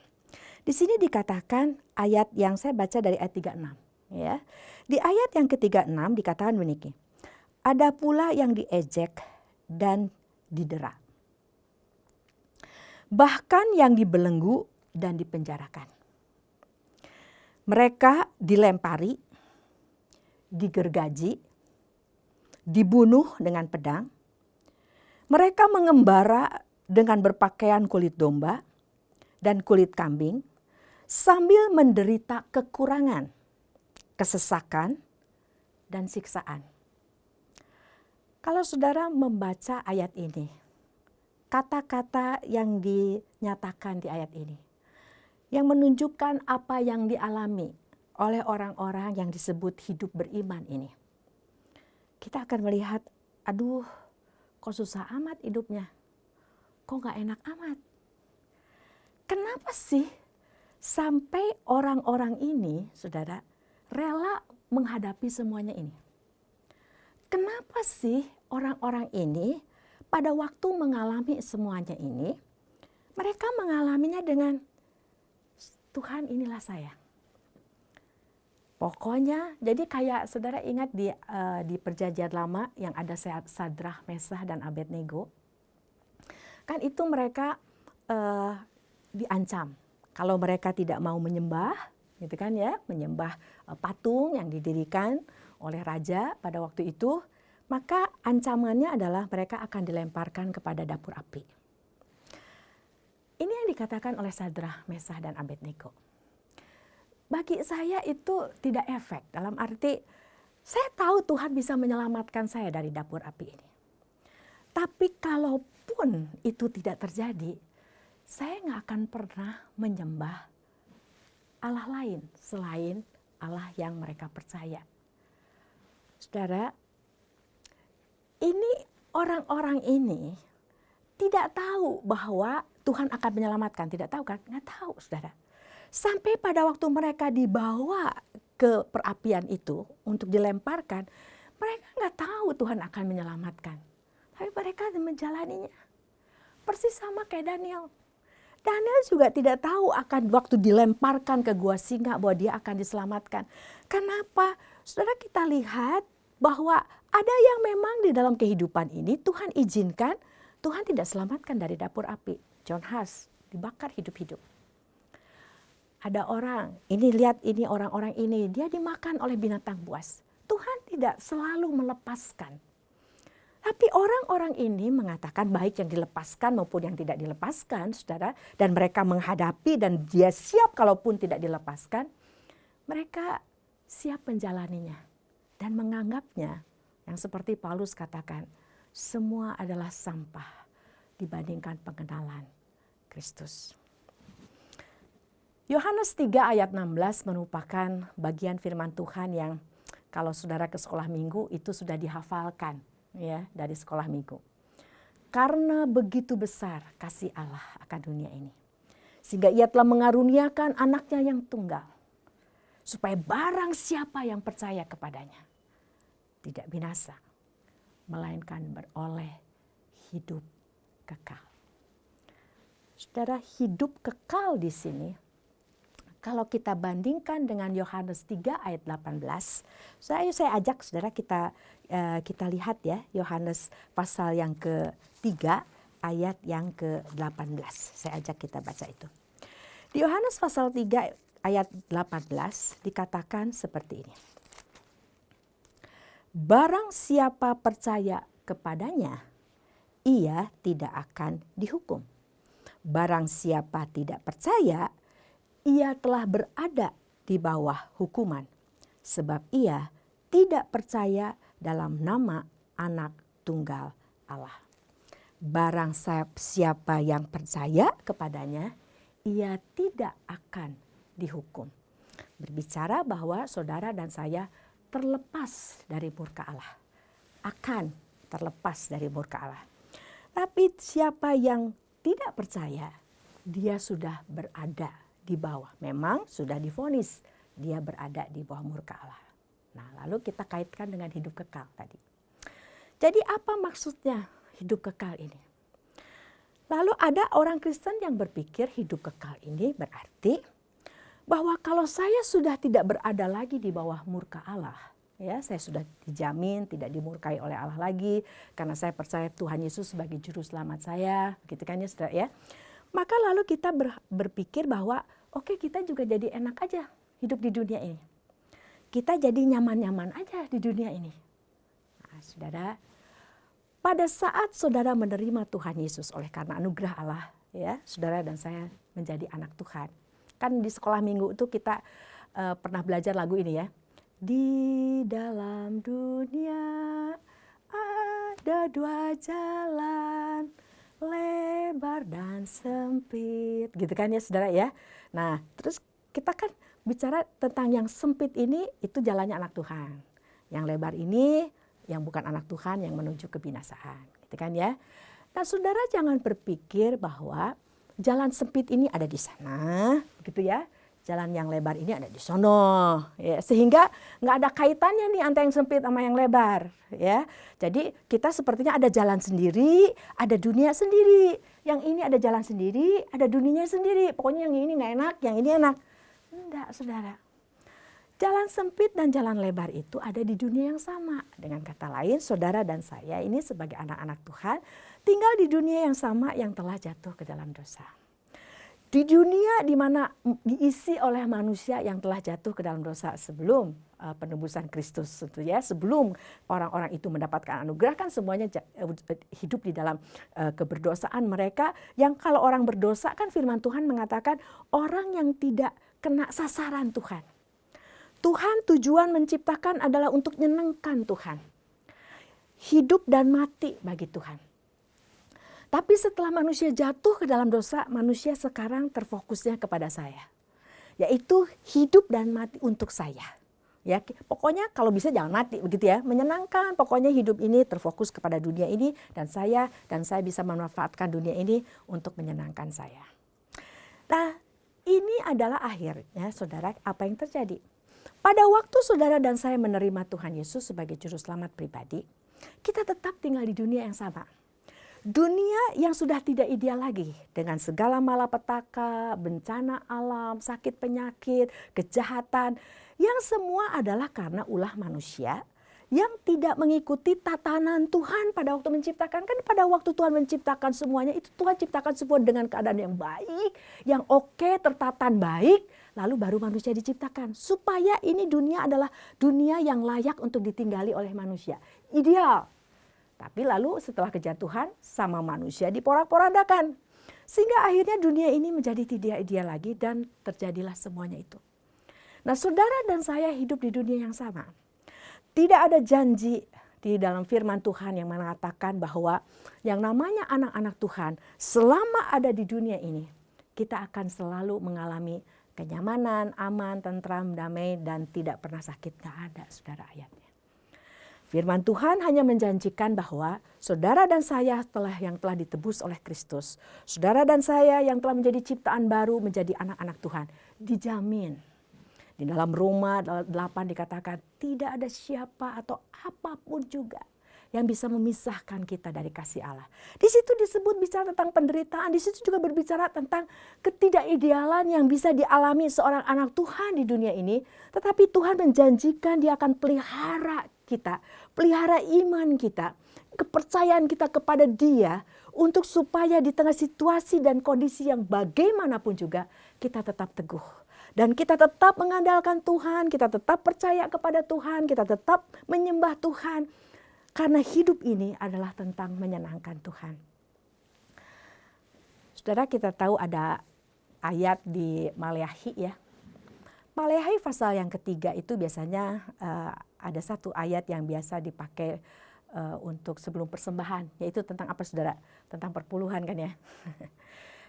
Di sini dikatakan ayat yang saya baca dari ayat 36, ya. Di ayat yang ke-36 dikatakan begini, ada pula yang diejek dan didera. Bahkan yang dibelenggu dan dipenjarakan. Mereka dilempari, digergaji, dibunuh dengan pedang. Mereka mengembara dengan berpakaian kulit domba dan kulit kambing, sambil menderita kekurangan, kesesakan, dan siksaan. Kalau saudara membaca ayat ini, kata-kata yang dinyatakan di ayat ini, yang menunjukkan apa yang dialami oleh orang-orang yang disebut hidup beriman ini, kita akan melihat, aduh, kok susah amat hidupnya, kok gak enak amat. Kenapa sih sampai orang-orang ini, saudara, rela menghadapi semuanya ini? Kenapa sih orang-orang ini pada waktu mengalami semuanya ini, mereka mengalaminya dengan Tuhan inilah saya. Pokoknya, jadi kayak saudara ingat di perjanjian lama yang ada Sadrah, Mesah, dan Abednego. Kan itu mereka diancam. Kalau mereka tidak mau menyembah, gitu kan ya, menyembah patung yang didirikan oleh raja pada waktu itu, maka ancamannya adalah mereka akan dilemparkan kepada dapur api. Ini yang dikatakan oleh Sadrah, Mesah, dan Abednego. Bagi saya itu tidak efek, dalam arti saya tahu Tuhan bisa menyelamatkan saya dari dapur api ini. Tapi kalaupun itu tidak terjadi, saya nggak akan pernah menyembah Allah lain selain Allah yang mereka percaya. Saudara, ini orang-orang ini tidak tahu bahwa Tuhan akan menyelamatkan. Tidak tahu kan? Nggak tahu, saudara. Sampai pada waktu mereka dibawa ke perapian itu untuk dilemparkan, mereka nggak tahu Tuhan akan menyelamatkan. Tapi mereka menjalaninya. Persis sama kayak Daniel. Daniel juga tidak tahu akan waktu dilemparkan ke gua singa bahwa dia akan diselamatkan. Kenapa? Saudara, kita lihat bahwa ada yang memang di dalam kehidupan ini Tuhan izinkan, Tuhan tidak selamatkan dari dapur api. John Huss dibakar hidup-hidup. Ada orang, ini lihat ini orang-orang ini, dia dimakan oleh binatang buas. Tuhan tidak selalu melepaskan. Tapi orang-orang ini mengatakan baik yang dilepaskan maupun yang tidak dilepaskan, saudara. Dan mereka menghadapi dan dia siap kalaupun tidak dilepaskan. Mereka siap menjalaninya dan menganggapnya yang seperti Paulus katakan, semua adalah sampah dibandingkan pengenalan Kristus. Yohanes 3 ayat 16 merupakan bagian firman Tuhan yang kalau saudara ke sekolah minggu itu sudah dihafalkan ya dari sekolah minggu. Karena begitu besar kasih Allah akan dunia ini, sehingga ia telah mengaruniakan anaknya yang tunggal, supaya barang siapa yang percaya kepadanya tidak binasa, melainkan beroleh hidup kekal. Saudara, hidup kekal di sini, kalau kita bandingkan dengan Yohanes 3 ayat 18, saya ajak saudara kita lihat ya Yohanes pasal yang ke-3 ayat yang ke-18. Saya ajak kita baca itu. Di Yohanes pasal 3 ayat 18 dikatakan seperti ini. Barang siapa percaya kepadanya, ia tidak akan dihukum. Barang siapa tidak percaya, ia telah berada di bawah hukuman, sebab ia tidak percaya dalam nama Anak Tunggal Allah. Barang siapa yang percaya kepadanya, ia tidak akan dihukum. Berbicara bahwa saudara dan saya terlepas dari murka Allah. Akan terlepas dari murka Allah. Tapi siapa yang tidak percaya, dia sudah berada di bawah. Memang sudah divonis dia berada di bawah murka Allah. Nah, lalu kita kaitkan dengan hidup kekal tadi. Jadi apa maksudnya hidup kekal ini? Lalu ada orang Kristen yang berpikir hidup kekal ini berarti bahwa kalau saya sudah tidak berada lagi di bawah murka Allah, ya, saya sudah dijamin tidak dimurkai oleh Allah lagi karena saya percaya Tuhan Yesus sebagai juru selamat saya, gitu kan ya, saudara ya. Maka lalu kita berpikir bahwa oke, kita juga jadi enak aja hidup di dunia ini. Kita jadi nyaman-nyaman aja di dunia ini. Nah, saudara, pada saat saudara menerima Tuhan Yesus oleh karena anugerah Allah, ya, saudara dan saya menjadi anak Tuhan. Kan di sekolah minggu itu kita pernah belajar lagu ini ya. Di dalam dunia ada dua jalan, lebar dan sempit, gitu kan ya saudara ya. Nah, terus kita kan bicara tentang yang sempit ini, itu jalannya anak Tuhan. Yang lebar ini yang bukan anak Tuhan, yang menuju kebinasaan, gitu kan ya. Nah, saudara jangan berpikir bahwa jalan sempit ini ada di sana, gitu ya. Jalan yang lebar ini ada di sono, ya, sehingga nggak ada kaitannya nih antara yang sempit sama yang lebar, ya. Jadi kita sepertinya ada jalan sendiri, ada dunia sendiri. Yang ini ada jalan sendiri, ada dunianya sendiri. Pokoknya yang ini nggak enak, yang ini enak. Enggak, saudara. Jalan sempit dan jalan lebar itu ada di dunia yang sama. Dengan kata lain, saudara dan saya ini sebagai anak-anak Tuhan tinggal di dunia yang sama yang telah jatuh ke dalam dosa. Di dunia di mana diisi oleh manusia yang telah jatuh ke dalam dosa sebelum penebusan Kristus, tentu ya, sebelum orang-orang itu mendapatkan anugerah, kan semuanya hidup di dalam keberdosaan mereka, yang kalau orang berdosa kan firman Tuhan mengatakan orang yang tidak kena sasaran Tuhan. Tuhan tujuan menciptakan adalah untuk menyenangkan Tuhan. Hidup dan mati bagi Tuhan. Tapi setelah manusia jatuh ke dalam dosa, manusia sekarang terfokusnya kepada saya. Yaitu hidup dan mati untuk saya. Ya, pokoknya kalau bisa jangan mati begitu ya, menyenangkan. Pokoknya hidup ini terfokus kepada dunia ini dan saya bisa memanfaatkan dunia ini untuk menyenangkan saya. Nah, ini adalah akhirnya saudara apa yang terjadi. Pada waktu saudara dan saya menerima Tuhan Yesus sebagai juru selamat pribadi, kita tetap tinggal di dunia yang sama. Dunia yang sudah tidak ideal lagi dengan segala malapetaka, bencana alam, sakit penyakit, kejahatan, yang semua adalah karena ulah manusia yang tidak mengikuti tatanan Tuhan pada waktu menciptakan. Kan pada waktu Tuhan menciptakan semuanya itu Tuhan ciptakan semua dengan keadaan yang baik, yang oke, tertatan baik, lalu baru manusia diciptakan. Supaya ini dunia adalah dunia yang layak untuk ditinggali oleh manusia. Ideal. Tapi lalu setelah kejatuhan sama manusia diporak-porandakan. Sehingga akhirnya dunia ini menjadi tidak ideal lagi dan terjadilah semuanya itu. Nah, saudara dan saya hidup di dunia yang sama. Tidak ada janji di dalam firman Tuhan yang mengatakan bahwa yang namanya anak-anak Tuhan selama ada di dunia ini kita akan selalu mengalami kenyamanan, aman, tentram, damai dan tidak pernah sakit. Nggak ada, saudara, ayatnya. Firman Tuhan hanya menjanjikan bahwa saudara dan saya yang telah ditebus oleh Kristus, saudara dan saya yang telah menjadi ciptaan baru, menjadi anak-anak Tuhan, dijamin. Di dalam Roma 8 dikatakan tidak ada siapa atau apapun juga yang bisa memisahkan kita dari kasih Allah. Di situ disebut bicara tentang penderitaan, di situ juga berbicara tentang ketidakidealan yang bisa dialami seorang anak Tuhan di dunia ini. Tetapi Tuhan menjanjikan Dia akan pelihara kita, pelihara iman kita, kepercayaan kita kepada Dia untuk supaya di tengah situasi dan kondisi yang bagaimanapun juga kita tetap teguh. Dan kita tetap mengandalkan Tuhan, kita tetap percaya kepada Tuhan, kita tetap menyembah Tuhan. Karena hidup ini adalah tentang menyenangkan Tuhan. Saudara, kita tahu ada ayat di Maleakhi ya. Maleakhi pasal yang ketiga itu biasanya ada satu ayat yang biasa dipakai untuk sebelum persembahan. Yaitu tentang apa, saudara? Tentang perpuluhan kan ya.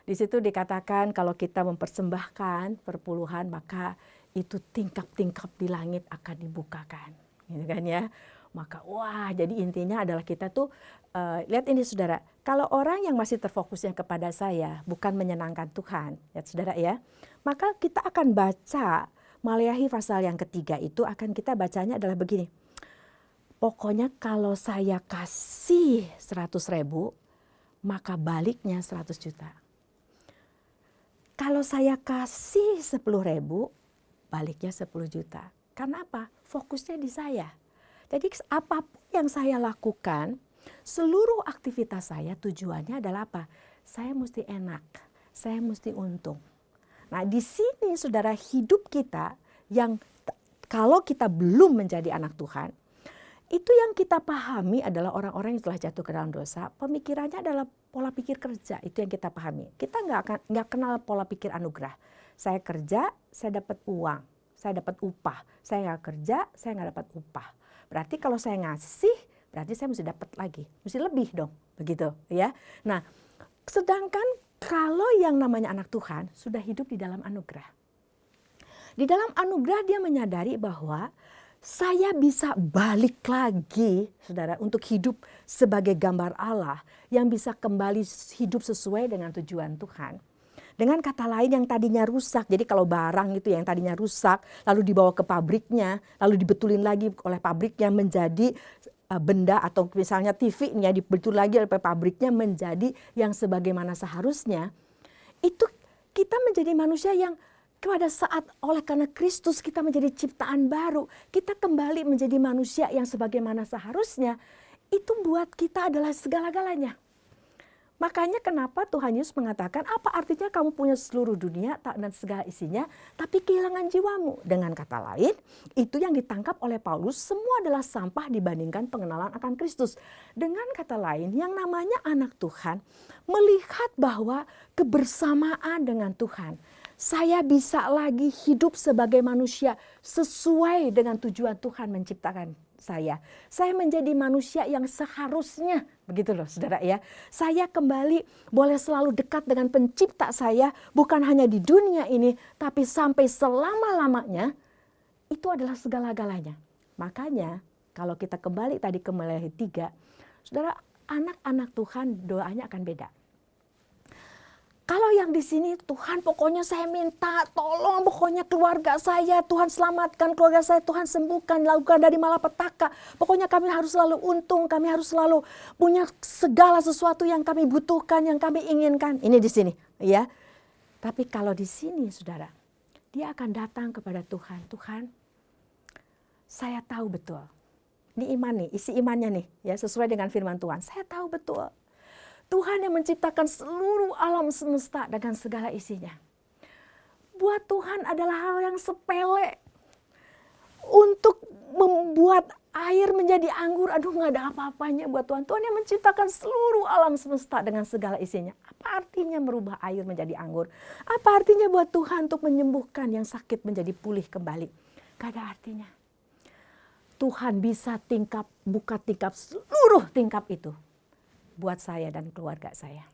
Di situ dikatakan kalau kita mempersembahkan perpuluhan maka itu tingkap-tingkap di langit akan dibukakan. Gitu kan ya. Maka wah, jadi intinya adalah kita tuh lihat ini saudara, kalau orang yang masih terfokusnya kepada saya bukan menyenangkan Tuhan, lihat saudara ya, maka kita akan baca Maleakhi pasal yang ketiga itu akan kita bacanya adalah begini. Pokoknya kalau saya kasih 100.000 maka baliknya 100 juta. Kalau saya kasih 10.000 baliknya 10 juta. Karena apa? Fokusnya di saya. Jadi apapun yang saya lakukan, seluruh aktivitas saya tujuannya adalah apa? Saya mesti enak, saya mesti untung. Nah di sini saudara, hidup kita yang kalau kita belum menjadi anak Tuhan, Itu yang kita pahami adalah orang-orang yang telah jatuh ke dalam dosa, pemikirannya adalah pola pikir kerja, itu yang kita pahami. Kita nggak kenal pola pikir anugerah. Saya kerja, saya dapat uang, saya dapat upah. Saya nggak kerja, saya nggak dapat upah. Berarti kalau saya ngasih, berarti saya mesti dapat lagi, mesti lebih dong, begitu ya. Nah, sedangkan kalau yang namanya anak Tuhan sudah hidup di dalam anugerah. Di dalam anugerah dia menyadari bahwa saya bisa balik lagi, saudara, untuk hidup sebagai gambar Allah yang bisa kembali hidup sesuai dengan tujuan Tuhan. Dengan kata lain yang tadinya rusak, jadi kalau barang itu yang tadinya rusak, lalu dibawa ke pabriknya, lalu dibetulin lagi oleh pabriknya menjadi benda, atau misalnya TV nya dibetul lagi oleh pabriknya menjadi yang sebagaimana seharusnya, itu kita menjadi manusia yang pada saat oleh karena Kristus kita menjadi ciptaan baru, kita kembali menjadi manusia yang sebagaimana seharusnya, itu buat kita adalah segala-galanya. Makanya kenapa Tuhan Yesus mengatakan, apa artinya kamu punya seluruh dunia dan segala isinya, tapi kehilangan jiwamu. Dengan kata lain, itu yang ditangkap oleh Paulus semua adalah sampah dibandingkan pengenalan akan Kristus. Dengan kata lain, yang namanya anak Tuhan melihat bahwa kebersamaan dengan Tuhan, saya bisa lagi hidup sebagai manusia sesuai dengan tujuan Tuhan menciptakan saya. Saya menjadi manusia yang seharusnya, begitu loh saudara ya. Saya kembali boleh selalu dekat dengan pencipta saya, bukan hanya di dunia ini, tapi sampai selama-lamanya, itu adalah segala-galanya. Makanya kalau kita kembali tadi ke Maleakhi 3, saudara, anak-anak Tuhan doanya akan beda. Kalau yang di sini, Tuhan pokoknya saya minta tolong pokoknya keluarga saya, Tuhan selamatkan keluarga saya, Tuhan sembuhkan, lakukan dari malapetaka. Pokoknya kami harus selalu untung, kami harus selalu punya segala sesuatu yang kami butuhkan, yang kami inginkan. Ini di sini, ya. Tapi kalau di sini, saudara, dia akan datang kepada Tuhan. Tuhan, saya tahu betul. Ini iman nih, isi imannya nih, ya sesuai dengan firman Tuhan. Saya tahu betul. Tuhan yang menciptakan seluruh alam semesta dengan segala isinya. Buat Tuhan adalah hal yang sepele. Untuk membuat air menjadi anggur, aduh gak ada apa-apanya buat Tuhan. Tuhan yang menciptakan seluruh alam semesta dengan segala isinya. Apa artinya merubah air menjadi anggur? Apa artinya buat Tuhan untuk menyembuhkan yang sakit menjadi pulih kembali? Gak ada artinya. Tuhan bisa buka tingkap seluruh tingkap itu buat saya dan keluarga saya.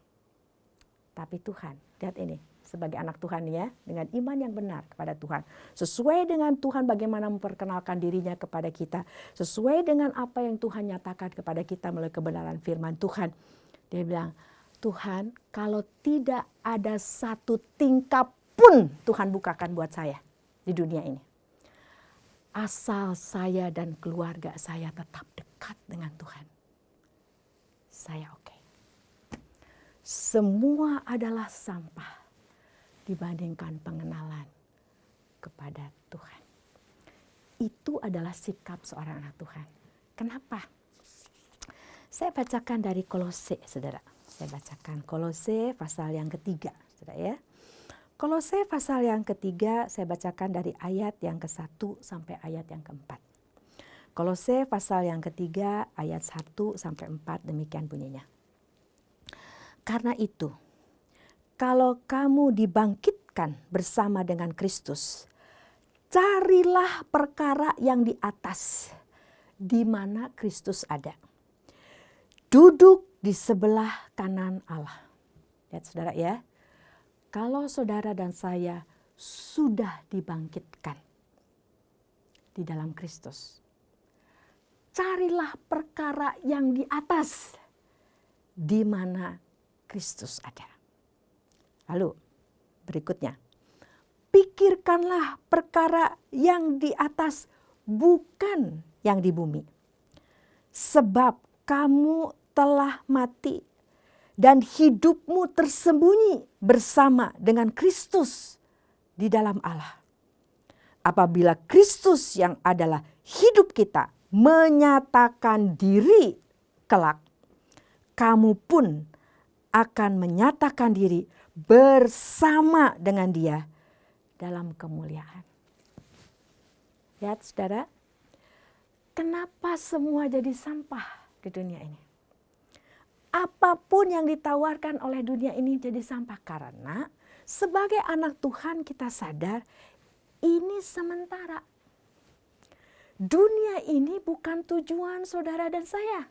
Tapi Tuhan, lihat ini, sebagai anak Tuhan ya, dengan iman yang benar kepada Tuhan. Sesuai dengan Tuhan bagaimana memperkenalkan dirinya kepada kita. Sesuai dengan apa yang Tuhan nyatakan kepada kita melalui kebenaran firman Tuhan. Dia bilang, Tuhan kalau tidak ada satu tingkap pun Tuhan bukakan buat saya di dunia ini. Asal saya dan keluarga saya tetap dekat dengan Tuhan. Saya oke. Semua adalah sampah dibandingkan pengenalan kepada Tuhan. Itu adalah sikap seorang anak Tuhan. Kenapa? Saya bacakan dari Kolose, saudara. Saya bacakan Kolose pasal yang ketiga, saudara ya. Kolose pasal yang ketiga, saya bacakan dari ayat yang ke-1 sampai ayat yang ke-4. Kolose pasal yang ketiga ayat 1 sampai 4 demikian bunyinya. Karena itu, kalau kamu dibangkitkan bersama dengan Kristus, carilah perkara yang di atas, di mana Kristus ada. Duduk di sebelah kanan Allah. Lihat saudara ya, kalau saudara dan saya sudah dibangkitkan di dalam Kristus, carilah perkara yang di atas, di mana Kristus ada. Lalu berikutnya, pikirkanlah perkara yang di atas, bukan yang di bumi. Sebab kamu telah mati dan hidupmu tersembunyi bersama dengan Kristus di dalam Allah. Apabila Kristus yang adalah hidup kita menyatakan diri kelak, kamu pun akan menyatakan diri bersama dengan Dia dalam kemuliaan. Lihat saudara, kenapa semua jadi sampah di dunia ini? Apapun yang ditawarkan oleh dunia ini jadi sampah karena sebagai anak Tuhan kita sadar ini sementara. Dunia ini bukan tujuan saudara dan saya.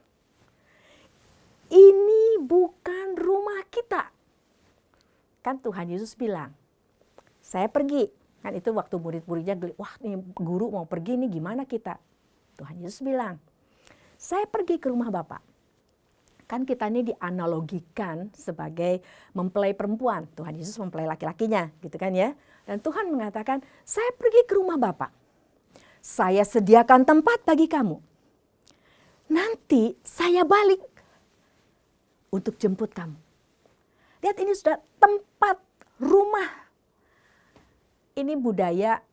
Ini bukan rumah kita. Kan Tuhan Yesus bilang, saya pergi. Kan itu waktu murid-muridnya, wah nih guru mau pergi nih gimana kita? Tuhan Yesus bilang, saya pergi ke rumah Bapa. Kan kita ini dianalogikan sebagai mempelai perempuan. Tuhan Yesus mempelai laki-lakinya gitu kan ya. Dan Tuhan mengatakan, saya pergi ke rumah Bapa. Saya sediakan tempat bagi kamu. Nanti saya balik untuk jemput kamu. Lihat ini sudah tempat rumah. Ini budaya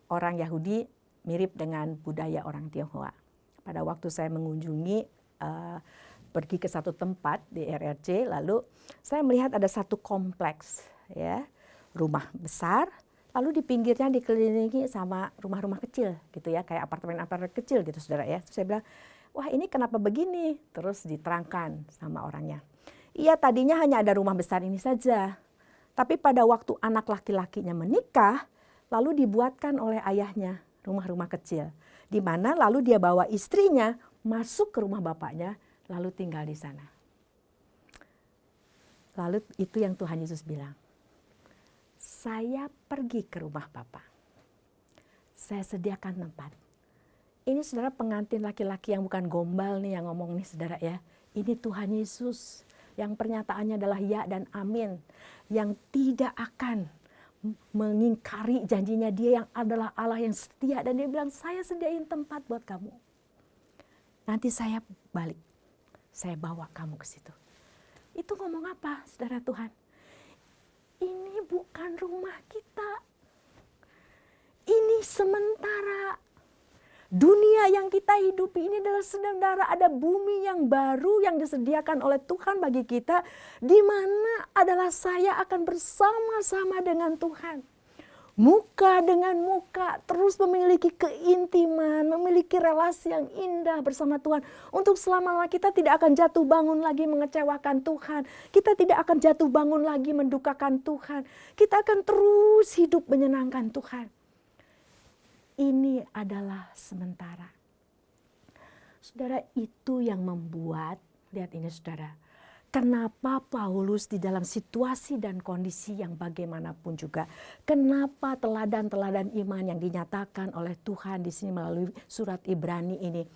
orang Yahudi mirip dengan budaya orang Tionghoa. Pada waktu saya mengunjungi pergi ke satu tempat di RRC, lalu saya melihat ada satu kompleks ya, rumah besar, lalu di pinggirnya dikelilingi sama rumah-rumah kecil gitu ya, kayak apartemen-apartemen kecil gitu saudara ya. Terus saya bilang, wah ini kenapa begini? Terus diterangkan sama orangnya. Iya tadinya hanya ada rumah besar ini saja. Tapi pada waktu anak laki-lakinya menikah, lalu dibuatkan oleh ayahnya rumah-rumah kecil. Di mana lalu dia bawa istrinya masuk ke rumah bapaknya, lalu tinggal di sana. Lalu itu yang Tuhan Yesus bilang. Saya pergi ke rumah Bapa. Saya sediakan tempat. Ini saudara pengantin laki-laki yang bukan gombal nih yang ngomong nih saudara ya. Ini Tuhan Yesus yang pernyataannya adalah ya dan amin. Yang tidak akan mengingkari janjinya, dia yang adalah Allah yang setia. Dan dia bilang saya sediain tempat buat kamu. Nanti saya balik. Saya bawa kamu ke situ. Itu ngomong apa saudara Tuhan? Ini bukan rumah kita. Ini sementara. Dunia yang kita hidupi ini adalah sementara. Ada bumi yang baru yang disediakan oleh Tuhan bagi kita. Di mana adalah saya akan bersama-sama dengan Tuhan. Muka dengan muka, terus memiliki keintiman, memiliki relasi yang indah bersama Tuhan. Untuk selama-lamanya kita tidak akan jatuh bangun lagi mengecewakan Tuhan. Kita tidak akan jatuh bangun lagi mendukakan Tuhan. Kita akan terus hidup menyenangkan Tuhan. Ini adalah sementara. Saudara, itu yang membuat, lihat ini saudara. Kenapa Paulus di dalam situasi dan kondisi yang bagaimanapun juga, kenapa teladan-teladan iman yang dinyatakan oleh Tuhan di sini melalui surat Ibrani ini,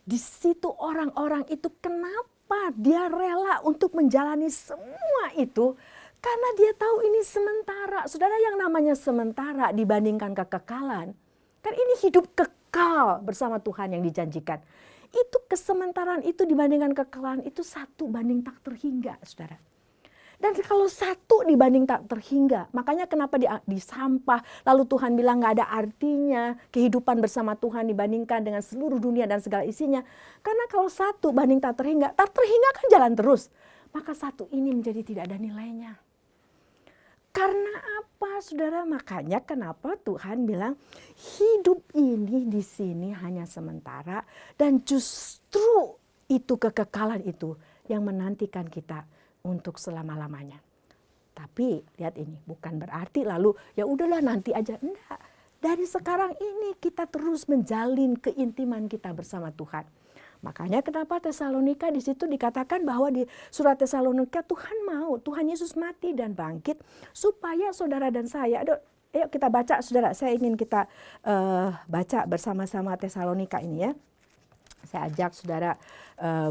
di situ orang-orang itu kenapa dia rela untuk menjalani semua itu? Karena dia tahu ini sementara. Saudara, yang namanya sementara dibandingkan kekekalan, kan ini hidup kekal bersama Tuhan yang dijanjikan. Itu kesementaraan itu dibandingkan kekekalan itu 1 banding tak terhingga, saudara. Dan kalau 1 dibanding tak terhingga, makanya kenapa di sampah, lalu Tuhan bilang gak ada artinya kehidupan bersama Tuhan dibandingkan dengan seluruh dunia dan segala isinya. Karena kalau 1 banding tak terhingga kan jalan terus. Maka 1 ini menjadi tidak ada nilainya. Karena apa saudara? Makanya kenapa Tuhan bilang hidup ini di sini hanya sementara dan justru itu kekekalan itu yang menantikan kita untuk selama-lamanya. Tapi lihat ini bukan berarti lalu ya udahlah nanti aja, enggak. Dari sekarang ini kita terus menjalin keintiman kita bersama Tuhan. Makanya kenapa Tesalonika di situ dikatakan bahwa di surat Tesalonika Tuhan Yesus mati dan bangkit supaya saudara dan saya, ayo kita baca saudara, saya ingin kita baca bersama-sama Tesalonika ini ya. Saya ajak saudara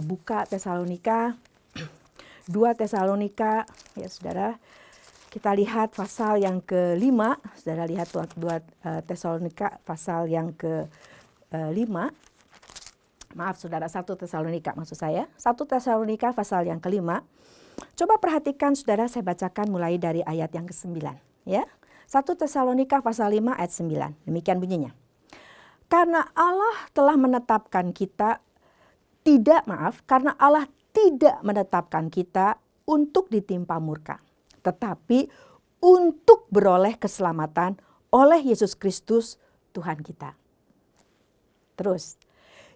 buka Tesalonika, 2 Tesalonika ya saudara. Kita lihat pasal yang ke-5, saudara lihat 2 Tesalonika pasal yang ke-5. Maaf saudara, 1 Tesalonika maksud saya. 1 Tesalonika pasal yang ke-5. Coba perhatikan saudara, saya bacakan mulai dari ayat yang ke-9. Ya. 1 Tesalonika pasal 5 ayat 9. Demikian bunyinya. Karena Allah telah menetapkan kita, karena Allah tidak menetapkan kita untuk ditimpa murka. Tetapi untuk beroleh keselamatan oleh Yesus Kristus Tuhan kita. Terus.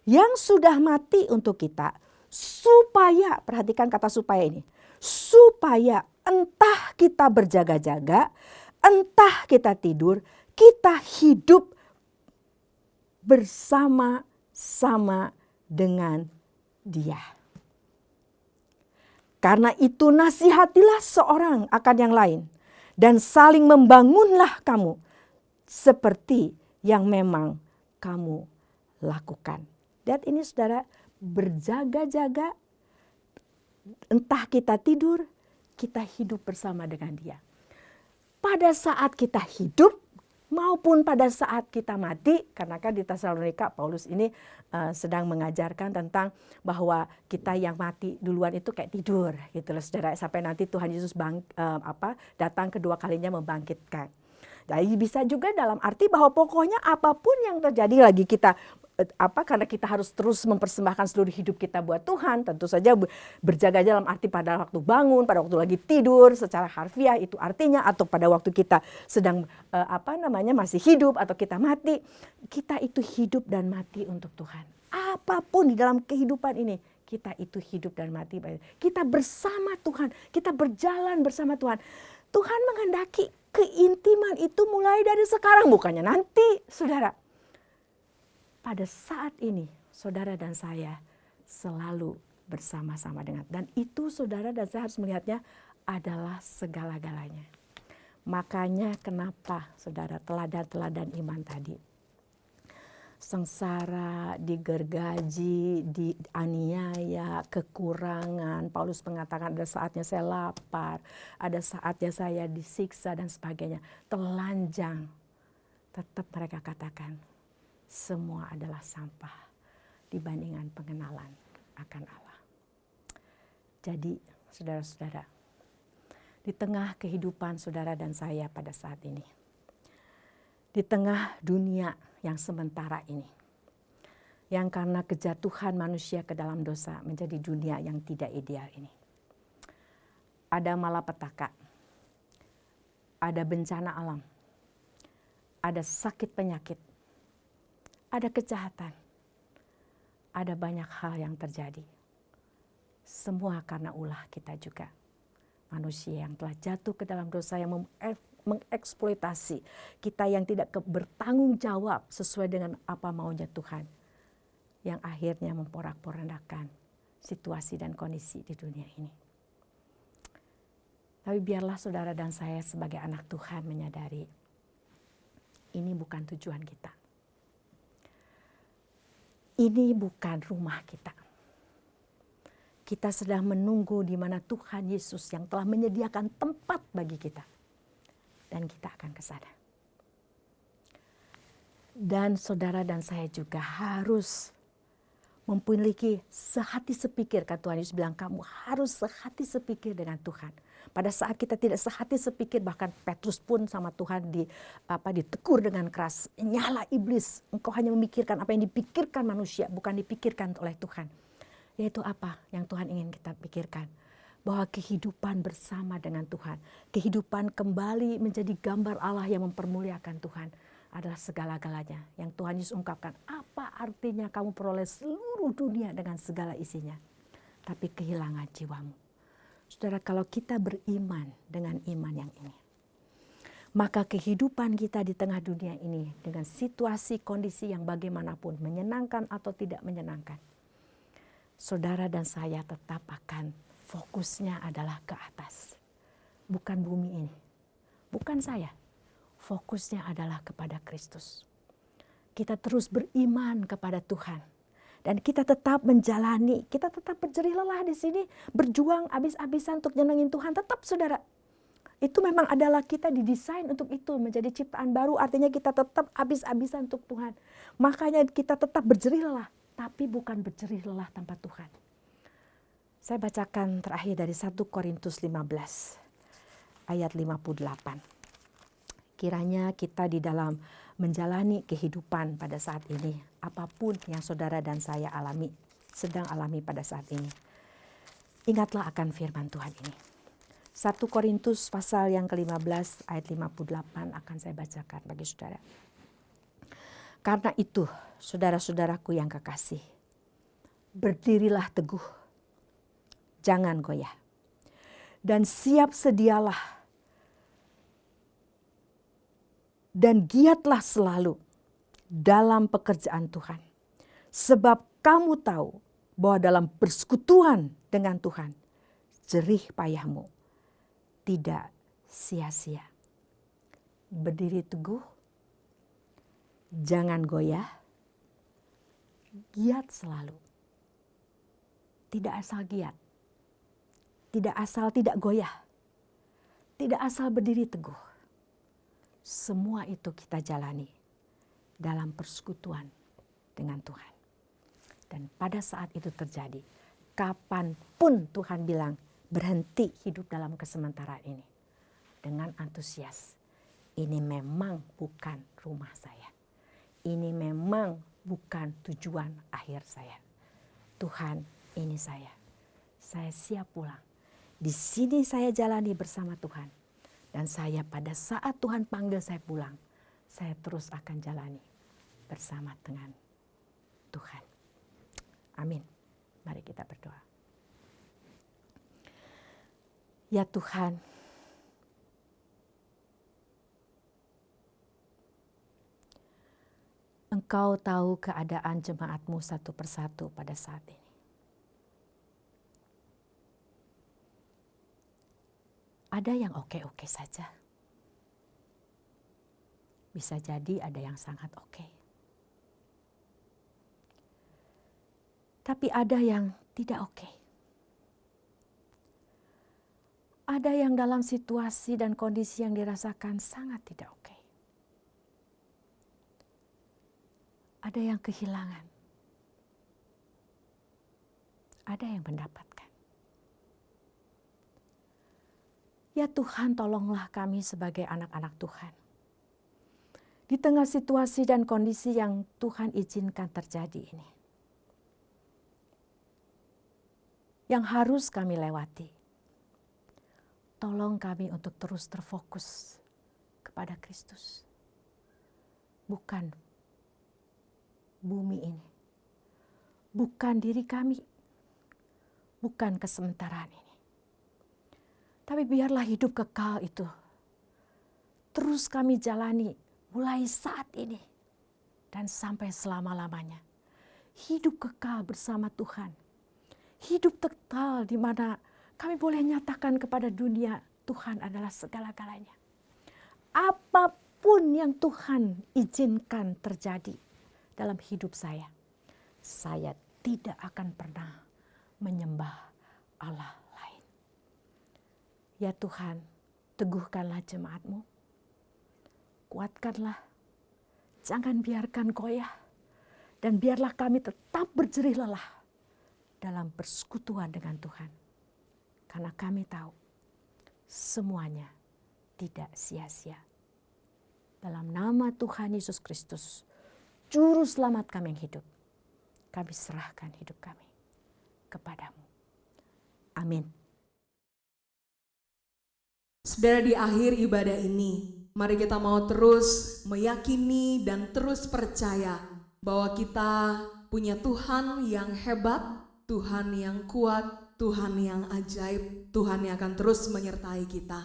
yang sudah mati untuk kita, supaya, perhatikan kata supaya ini, supaya entah kita berjaga-jaga, entah kita tidur, kita hidup bersama-sama dengan Dia. Karena itu nasihatilah seorang akan yang lain, dan saling membangunlah kamu seperti yang memang kamu lakukan. Lihat ini saudara, berjaga-jaga, entah kita tidur, kita hidup bersama dengan Dia. Pada saat kita hidup maupun pada saat kita mati, karena kan di Tesalonika Paulus ini sedang mengajarkan tentang bahwa kita yang mati duluan itu kayak tidur gitu loh saudara, sampai nanti Tuhan Yesus datang kedua kalinya membangkitkan. Jadi bisa juga dalam arti bahwa pokoknya apapun yang terjadi lagi kita karena kita harus terus mempersembahkan seluruh hidup kita buat Tuhan, tentu saja berjaga dalam arti pada waktu bangun, pada waktu lagi tidur secara harfiah itu artinya, atau pada waktu kita sedang masih hidup atau kita mati, kita itu hidup dan mati untuk Tuhan. Apapun di dalam kehidupan ini, kita itu hidup dan mati. Kita bersama Tuhan, kita berjalan bersama Tuhan. Tuhan menghendaki keintiman itu mulai dari sekarang, bukannya nanti, saudara. Pada saat ini, saudara dan saya selalu bersama-sama dengan, dan itu saudara dan saya harus melihatnya adalah segala-galanya. Makanya kenapa saudara teladan-teladan iman tadi, sengsara, digergaji, dianiaya, kekurangan. Paulus mengatakan ada saatnya saya lapar, ada saatnya saya disiksa dan sebagainya. Telanjang, tetap mereka katakan semua adalah sampah dibandingkan pengenalan akan Allah. Jadi saudara-saudara, di tengah kehidupan saudara dan saya pada saat ini, di tengah dunia yang sementara ini, yang karena kejatuhan manusia ke dalam dosa menjadi dunia yang tidak ideal ini, ada malapetaka, ada bencana alam, ada sakit penyakit, ada kejahatan, ada banyak hal yang terjadi. Semua karena ulah kita juga. Manusia yang telah jatuh ke dalam dosa yang mengeksploitasi kita, yang tidak bertanggung jawab sesuai dengan apa maunya Tuhan, yang akhirnya memporak-porandakan situasi dan kondisi di dunia ini. Tapi biarlah saudara dan saya sebagai anak Tuhan menyadari ini bukan tujuan kita. Ini bukan rumah kita. Kita sedang menunggu di mana Tuhan Yesus yang telah menyediakan tempat bagi kita. Dan kita akan ke sana. Dan saudara dan saya juga harus memiliki sehati sepikir. Kata Tuhan Yesus bilang, kamu harus sehati sepikir dengan Tuhan. Pada saat kita tidak sehati sepikir, bahkan Petrus pun sama Tuhan ditegur dengan keras. Nyala iblis, engkau hanya memikirkan apa yang dipikirkan manusia, bukan dipikirkan oleh Tuhan. Yaitu apa yang Tuhan ingin kita pikirkan? Bahwa kehidupan bersama dengan Tuhan, kehidupan kembali menjadi gambar Allah yang mempermuliakan Tuhan adalah segala-galanya. Yang Tuhan Yesus ungkapkan, apa artinya kamu peroleh seluruh dunia dengan segala isinya, tapi kehilangan jiwamu. Saudara, kalau kita beriman dengan iman yang ini, maka kehidupan kita di tengah dunia ini dengan situasi kondisi yang bagaimanapun, menyenangkan atau tidak menyenangkan, saudara dan saya tetap akan fokusnya adalah ke atas. Bukan bumi ini, bukan saya. Fokusnya adalah kepada Kristus. Kita terus beriman kepada Tuhan. Dan kita tetap menjalani, kita tetap berjerih lelah di sini, berjuang habis-habisan untuk nyenengin Tuhan. Tetap saudara, itu memang adalah kita didesain untuk itu, menjadi ciptaan baru. Artinya kita tetap habis-habisan untuk Tuhan. Makanya kita tetap berjerih lelah, tapi bukan berjerih lelah tanpa Tuhan. Saya bacakan terakhir dari 1 Korintus 15 ayat 58. Kiranya kita di dalam menjalani kehidupan pada saat ini, apapun yang saudara dan saya sedang alami pada saat ini, ingatlah akan firman Tuhan ini. 1 Korintus pasal yang ke-15 ayat 58 akan saya bacakan bagi saudara. Karena itu, saudara-saudaraku yang kekasih, Berdirilah teguh, jangan goyah. Dan siap sedialah dan giatlah selalu dalam pekerjaan Tuhan. Sebab kamu tahu bahwa dalam persekutuan dengan Tuhan, jerih payahmu tidak sia-sia. Berdiri teguh, jangan goyah, giat selalu. Tidak asal giat, tidak asal tidak goyah, tidak asal berdiri teguh. Semua itu kita jalani dalam persekutuan dengan Tuhan. Dan pada saat itu terjadi, kapanpun Tuhan bilang berhenti hidup dalam kesementaraan ini. Dengan antusias, ini memang bukan rumah saya. Ini memang bukan tujuan akhir saya. Tuhan, ini saya. Saya siap pulang. Di sini saya jalani bersama Tuhan. Dan saya pada saat Tuhan panggil saya pulang, saya terus akan jalani bersama dengan Tuhan. Amin. Mari kita berdoa. Ya Tuhan, Engkau tahu keadaan jemaat-Mu satu persatu pada saat ini. Ada yang oke-oke saja. Bisa jadi ada yang sangat oke. Tapi ada yang tidak oke. Ada yang dalam situasi dan kondisi yang dirasakan sangat tidak oke. Ada yang kehilangan. Ada yang mendapatkan. Ya Tuhan, tolonglah kami sebagai anak-anak Tuhan. Di tengah situasi dan kondisi yang Tuhan izinkan terjadi ini. Yang harus kami lewati. Tolong kami untuk terus terfokus kepada Kristus. Bukan bumi ini. Bukan diri kami. Bukan kesementaraan ini. Tapi biarlah hidup kekal itu terus kami jalani mulai saat ini dan sampai selama-lamanya. Hidup kekal bersama Tuhan. Hidup kekal di mana kami boleh nyatakan kepada dunia Tuhan adalah segala-galanya. Apapun yang Tuhan izinkan terjadi dalam hidup saya tidak akan pernah menyembah Allah lain. Ya Tuhan, teguhkanlah jemaat-Mu. Kuatkanlah, jangan biarkan goyah. Dan biarlah kami tetap berjerih lelah dalam persekutuan dengan Tuhan. Karena kami tahu semuanya tidak sia-sia. Dalam nama Tuhan Yesus Kristus, Juru Selamat kami yang hidup, kami serahkan hidup kami kepadamu. Amin. Saudara, di akhir ibadah ini, mari kita mau terus meyakini dan terus percaya bahwa kita punya Tuhan yang hebat, Tuhan yang kuat, Tuhan yang ajaib, Tuhan yang akan terus menyertai kita.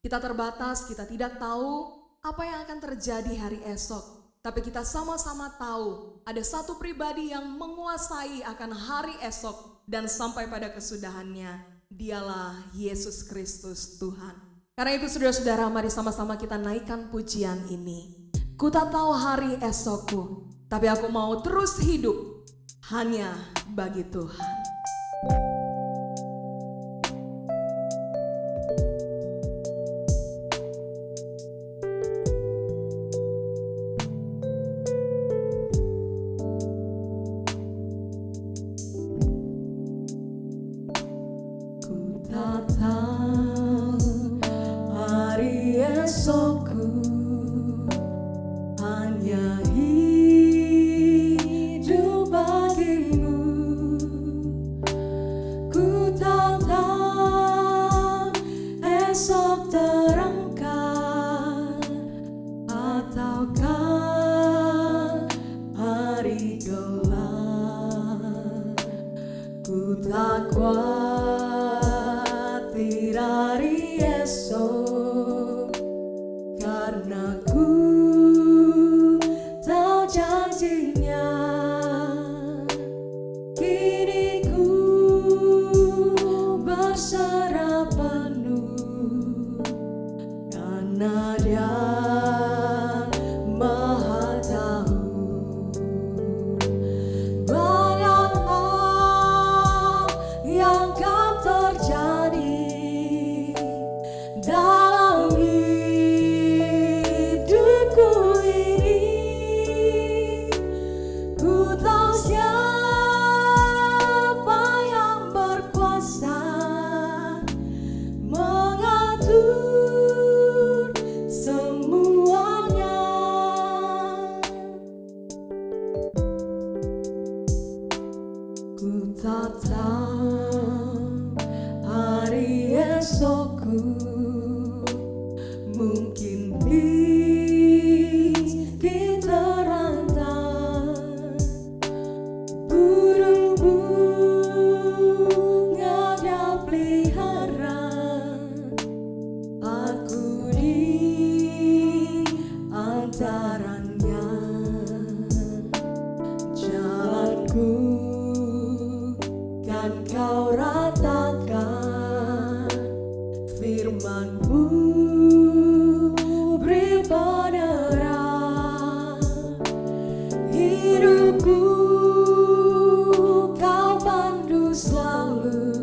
Kita terbatas, kita tidak tahu apa yang akan terjadi hari esok. Tapi kita sama-sama tahu ada satu pribadi yang menguasai akan hari esok dan sampai pada kesudahannya. Dialah Yesus Kristus Tuhan. Karena itu saudara-saudara, mari sama-sama kita naikkan pujian ini. Ku tak tahu hari esokku, tapi aku mau terus hidup hanya bagi Tuhan. Ku tak tahu hari esokku, hanya hidup bagimu. esok, karena ku tahu janjinya. Kini ku berserah penuh, karena Dia Maha tahu. Banyak hal yang akan terjadi dalam hidupku ini. Ku tahu siapa yang berkuasa mengatur semuanya. Ku tak tahu hari esokku, mungkin bikin terlantar. Burung bunga Dia pelihara, aku di antaranya. Jalanku kan Kau ratakan, firman-Mu beri penerang. Hidupku Kau pandu selalu,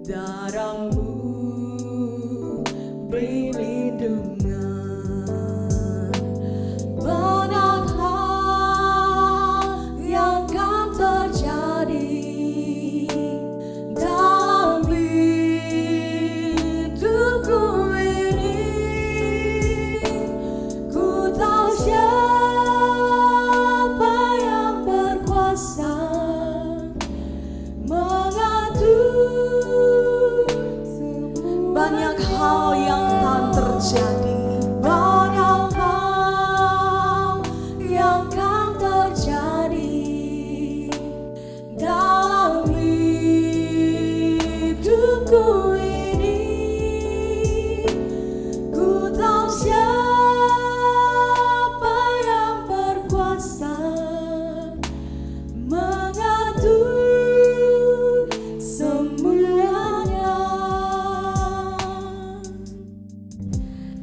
darah-Mu beri lindungan. Banyak hal yang akan terjadi dalam hidupku ini. Ku tahu siapa yang berkuasa mengatur. Banyak hal yang akan terjadi, banyak hal yang akan terjadi dalam hidupku ini. Ku tahu siapa yang berkuasa mengatur semuanya.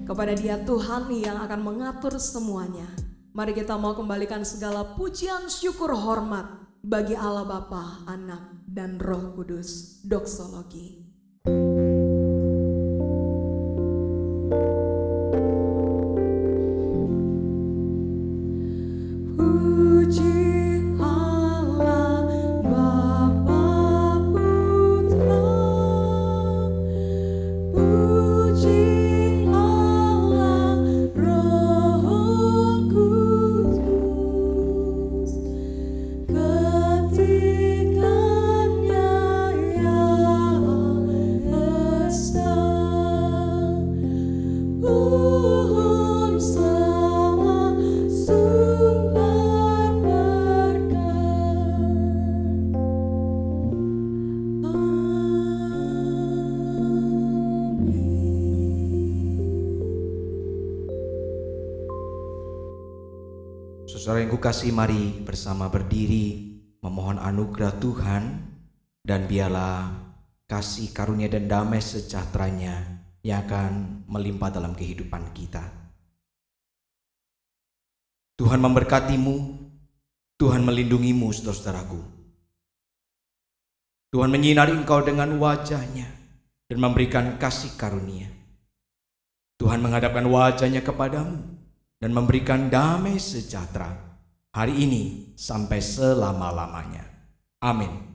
Kepada Dia Tuhan yang akan mengatur semuanya, mari kita mau kembalikan segala pujian, syukur, hormat bagi Allah Bapa, Anak, dan Roh Kudus. Doksologi. Puji Allah Bapa Putra, puji Allah Roh Kudus, ketikanya yang esa. Pohon sama sumber berkat. Saudara yang kukasihi, mari bersama berdiri memohon anugerah Tuhan, dan biarlah kasih karunia dan damai sejahteranya yang akan melimpah dalam kehidupan kita. Tuhan memberkatimu, Tuhan melindungimu, saudara-saudaraku. Tuhan menyinari engkau dengan wajah-Nya dan memberikan kasih karunia. Tuhan menghadapkan wajah-Nya kepadamu dan memberikan damai sejahtera hari ini sampai selama-lamanya. Amin.